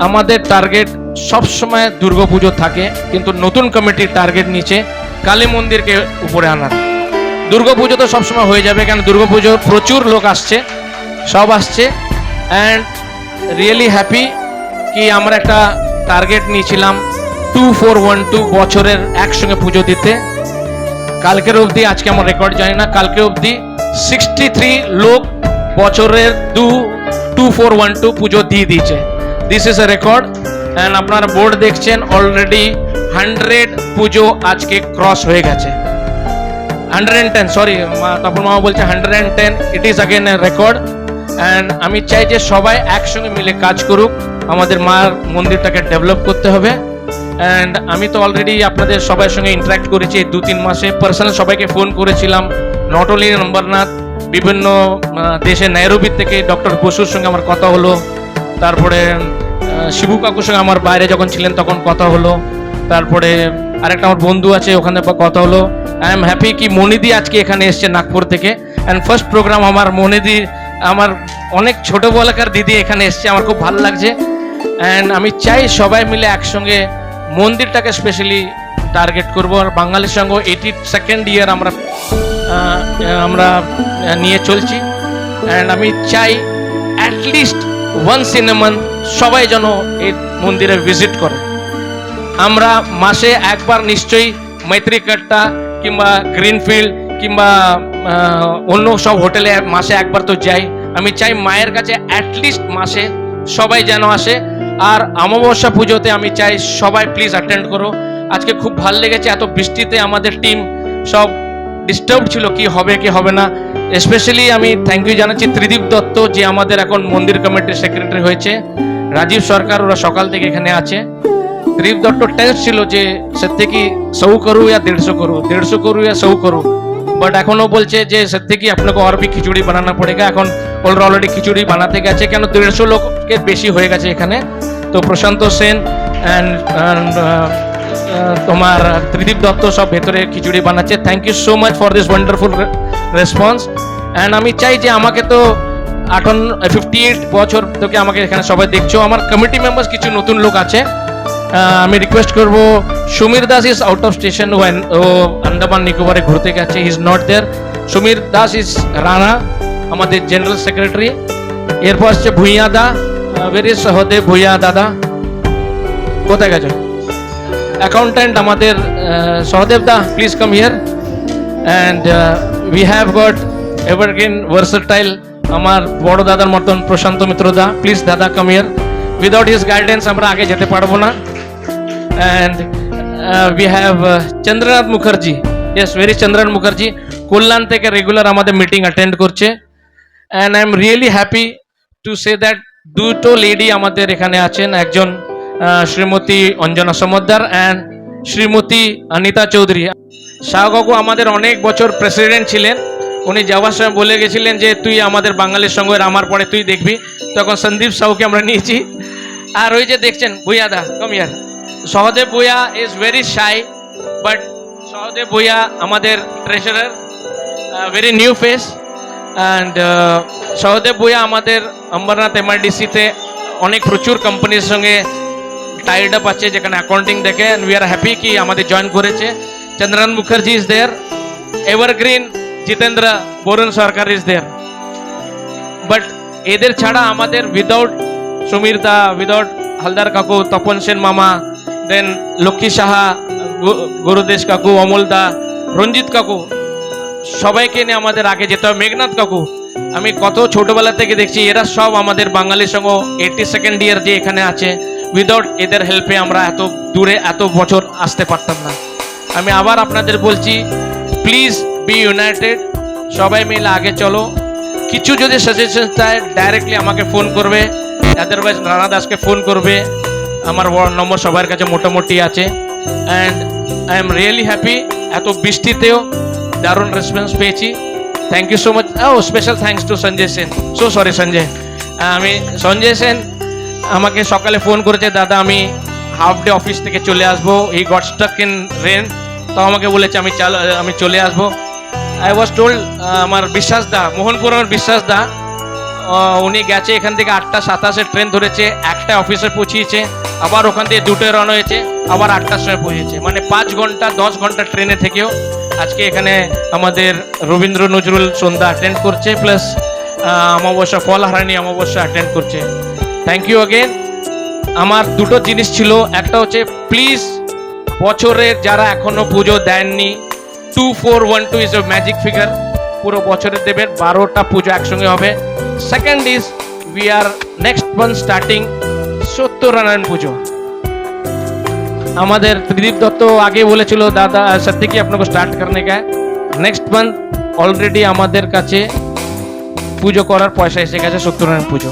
আমাদের টার্গেট সবসময় দুর্গাপুজো থাকে, কিন্তু নতুন কমিটির টার্গেট নিচে কালী মন্দিরকে উপরে আনার। দুর্গাপুজো তো সবসময় হয়ে যাবে, কারণ দুর্গাপুজো প্রচুর লোক আসছে, সব আসছে। অ্যান্ড রিয়েলি হ্যাপি কি আমরা একটা টার্গেট নিয়েছিলাম 2412 বছরের একসঙ্গে পুজো দিতে। কালকের অবধি, আজকে আমার রেকর্ড জানি না, কালকে অবধি 63 লোক বছরের 2412 পুজো দিয়ে দিয়েছে। This is a record. And আপনারা বোর্ড দেখছেন অলরেডি 100 পুজো আজকে ক্রস হয়ে গেছে। 110, সরি তারপর মামা বলছে 110, it is again A record. And আমি চাই যে সবাই একসঙ্গে মিলে কাজ করুক, আমাদের মার মন্দিরটাকে ডেভেলপ করতে হবে। অ্যান্ড আমি তো অলরেডি আপনাদের সবার সঙ্গে ইন্টারাক্ট করেছি এই 2-3 মাসে, পার্সোনাল সবাইকে ফোন করেছিলাম, নট অনলি অম্বরনাথ, বিভিন্ন দেশে নাইরোবি থেকে ডক্টর বসুর সঙ্গে আমার কথা হলো, তারপরে শিবু কাকুর সঙ্গে আমার বাইরে যখন ছিলেন তখন কথা হলো, তারপরে আরেকটা আমার বন্ধু আছে ওখানে কথা হলো। আই এম হ্যাপি কি মনিদি আজকে এখানে এসছে নাগপুর থেকে, অ্যান্ড ফার্স্ট প্রোগ্রাম আমার মনিদি, আমার অনেক ছোটোবেলাকার দিদি এখানে এসছে, আমার খুব ভালো লাগছে। অ্যান্ড আমি চাই সবাই মিলে একসঙ্গে মন্দিরটাকে স্পেশালি টার্গেট করব, আর বাঙালির সঙ্গে 82nd ইয়ার আমরা নিয়ে চলছি। অ্যান্ড আমি চাই at least once in a month সবাই যেন এই মন্দিরে ভিজিট করে। আমরা মাসে একবার নিশ্চয়ই মৈত্রীকাট্টা কিংবা গ্রিনফিল্ড কিংবা অন্য সব হোটেলে মাসে একবার তো যাই। আমি চাই মায়ের কাছে অ্যাটলিস্ট মাসে সবাই যেন আসে। আর অমাবস্যা পুজোতে আমি চাই সবাই প্লিজ অ্যাটেন্ড করো। আজকে খুব ভালো লেগেছে, এত বৃষ্টিতে আমাদের টিম সব ডিস্টার্ব ছিল কি হবে কি হবে না। স্পেশালি আমি থ্যাংক ইউ জানাচ্ছি ত্রিদীপ দত্ত, যে আমাদের এখন মন্দির কমিটির সেক্রেটারি হয়েছে, রাজীব সরকার, ওরা সকাল থেকে এখানে আছে। ত্রিদীপ দত্ত টেন্স ছিল যে সত্যি কি 100 করু ইয়া 150 করু, 150 করু ইয়া 100 করু, বাট এখনো বলছে যে সত্যি কি আপনাকে আর भी খিচুড়ি বানানা পড়েগা। এখন অলরেডি খিচুড়ি বানাতে গেছে, কেন 150 লোকের বেশি হয়ে গেছে এখানে। তো প্রশান্ত সেন অ্যান্ড তোমার ত্রিদীপ দত্ত সব ভেতরে খিচুড়ি বানাচ্ছে। Thank you so much for this wonderful response. And আমি চাই যে আমাকে তো 58 বছর থেকে আমাকে এখানে সবাই দেখছো, আমার কমিটি মেম্বার্স কিছু নতুন লোক আছে। আমি রিকোয়েস্ট করবো, Samir Das is out of station, ও আন্দামান নিকোবরে ঘুরতে গেছে, he is not there. Samir Das is Rana, আমাদের জেনারেল সেক্রেটারি। এরপর আসছে ভুইয়া দা, ভেরি সহদেব ভুইয়া দাদা, কোথায় গেছে? অ্যাকাউন্ট্যান্ট আমাদের Sahadev da, please come here. And we have got evergreen versatile আমার বড় দাদার মতন প্রশান্ত মিত্র দা, প্লিজ দাদা come here. Without his guidance আমরা আগে যেতে পারবো না। And we have Chandranath Mukherjee, yes very Chandranath Mukherjee, Kalyan থেকে রেগুলার আমাদের মিটিং অ্যাটেন্ড করছে। And I am really happy to say that দুটো লেডি আমাদের এখানে আছেন, একজন শ্রীমতী অঞ্জনা সমদ্দার অ্যান্ড শ্রীমতী অনিতা চৌধুরী। শাহ কাকু আমাদের অনেক বছর প্রেসিডেন্ট ছিলেন, উনি যাওয়ার সময় বলে গেছিলেন যে তুই আমাদের বাঙালির সঙ্গে আমার পরে তুই দেখবি, তখন সন্দীপ সাহুকে আমরা নিয়েছি। আর ওই যে দেখছেন Bhuiya da, come here, Sahadev Bhuiya is very shy, but Sahadev Bhuiya আমাদের treasurer, very new face. And Sahadev Bhuiya আমাদের অম্বরনাথ এমআরডিসিতে অনেক প্রচুর কোম্পানির সঙ্গে টাইড আপ আছে যেখানে অ্যাকাউন্টিং দেখে, অ্যান্ড উই আর হ্যাপি কি আমাদের জয়েন করেছে। Chandranath Mukherjee is there, evergreen Jitendra Barun Sarkar is there. But এদের ছাড়া আমাদের উইদাউট সমীর দা, উইদাউট হালদার কাকু, তপন সেন মামা, দেন লক্ষ্মী সাহা, গুরুদেশ কাকু, অমল দা, রঞ্জিত কাকু, সবাইকে নিয়ে আমাদের আগে যেতে হবে। মেঘনাথ কাকু, আমি কত ছোটবেলা থেকে দেখছি এরা সব আমাদের বাঙালির সঙ্গে 82nd ইয়ার যে এখানে আছে, উইদাউট এদের হেল্পে আমরা এত দূরে এত বছর আসতে পারতাম না। আমি আবার আপনাদের বলছি, প্লিজ বি ইউনাইটেড, সবাই মিলে আগে চলো। কিছু যদি সাজেশন চায় ডাইরেক্টলি আমাকে ফোন করবে, আদারওয়াইজ রানা দাসকে ফোন করবে, আমার নম্বর সবার কাছে মোটামুটি আছে। And I am really happy, এত বৃষ্টিতেও দারুণ রেসপন্স পেয়েছি। Thank you so much. ও special thanks to Sanjay Sen, so sorry Sanjay, আমি সঞ্জয় সেন আমাকে সকালে ফোন করেছে, দাদা আমি হাফ ডে অফিস থেকে চলে আসবো, he got stuck in rain, তো আমাকে বলেছে আমি চলে আসবো। আই ওয়াজ টোল্ড, আমার বিশ্বাস দা, মোহনপুর আমার বিশ্বাস দা, উনি গেছে এখান থেকে 8টা 27-এ ট্রেন ধরেছে, 1টা অফিসে পৌঁছিয়েছে, আবার ওখান থেকে 2টোয় রওনা হয়েছে, আবার 8টার সময় পৌঁছেছে, মানে 5 ঘন্টা 10 ঘন্টা ট্রেনে থেকেও আজকে এখানে আমাদের রবীন্দ্র নজরুল সন্ধ্যা অ্যাটেন্ড করছে, প্লাস অমাবস্যা ফলহারানি অমাবস্যা অ্যাটেন্ড করছে। Thank you again. আমার দুটো জিনিস ছিল, একটা হচ্ছে প্লিজ বছরের যারা এখনো পুজো দেননি, 2412 ইজ এ ম্যাজিক ফিগার, পুরো বছরে দেবেন, 12টা পুজো একসঙ্গে হবে। Second is we are next month starting Satyanarayan পুজো। আমাদের ত্রিদীপ দত্ত আগে বলেছিল দাদা সত্যি কি আপনাকে স্টার্ট করনে কা, নেক্সট মান্থ অলরেডি আমাদের কাছে পুজো করার পয়সা এসে গেছে সত্যনারায়ণ পুজো।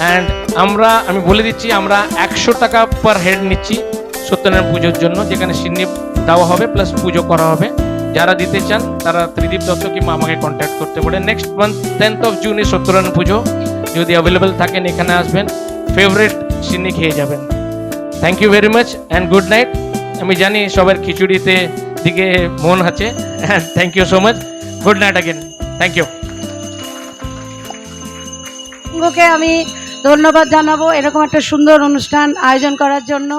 অ্যান্ড আমি বলে দিচ্ছি, আমরা 100 টাকা পার হেড নিচ্ছি সত্যনারায়ণ পুজোর জন্য, যেখানে সিন্নি দেওয়া হবে প্লাস পুজো করা হবে। যারা দিতে চান তারা ত্রিদীপ দত্ত কিংবা আমাকে কন্ট্যাক্ট করতে পারে। Next month 10th of June Satyanarayan পুজো, যদি অ্যাভেলেবেল থাকেন এখানে আসবেন। ফেভারিট চিনি খেয়ে যাবেন। Thank you very much and good night. আমি জানি সবার খিচুড়িতে দিকে মন আছে। Thank you so much, good night again, thank you. সঙ্গকে আমি ধন্যবাদ জানাবো এরকম একটা সুন্দর অনুষ্ঠান আয়োজন করার জন্য।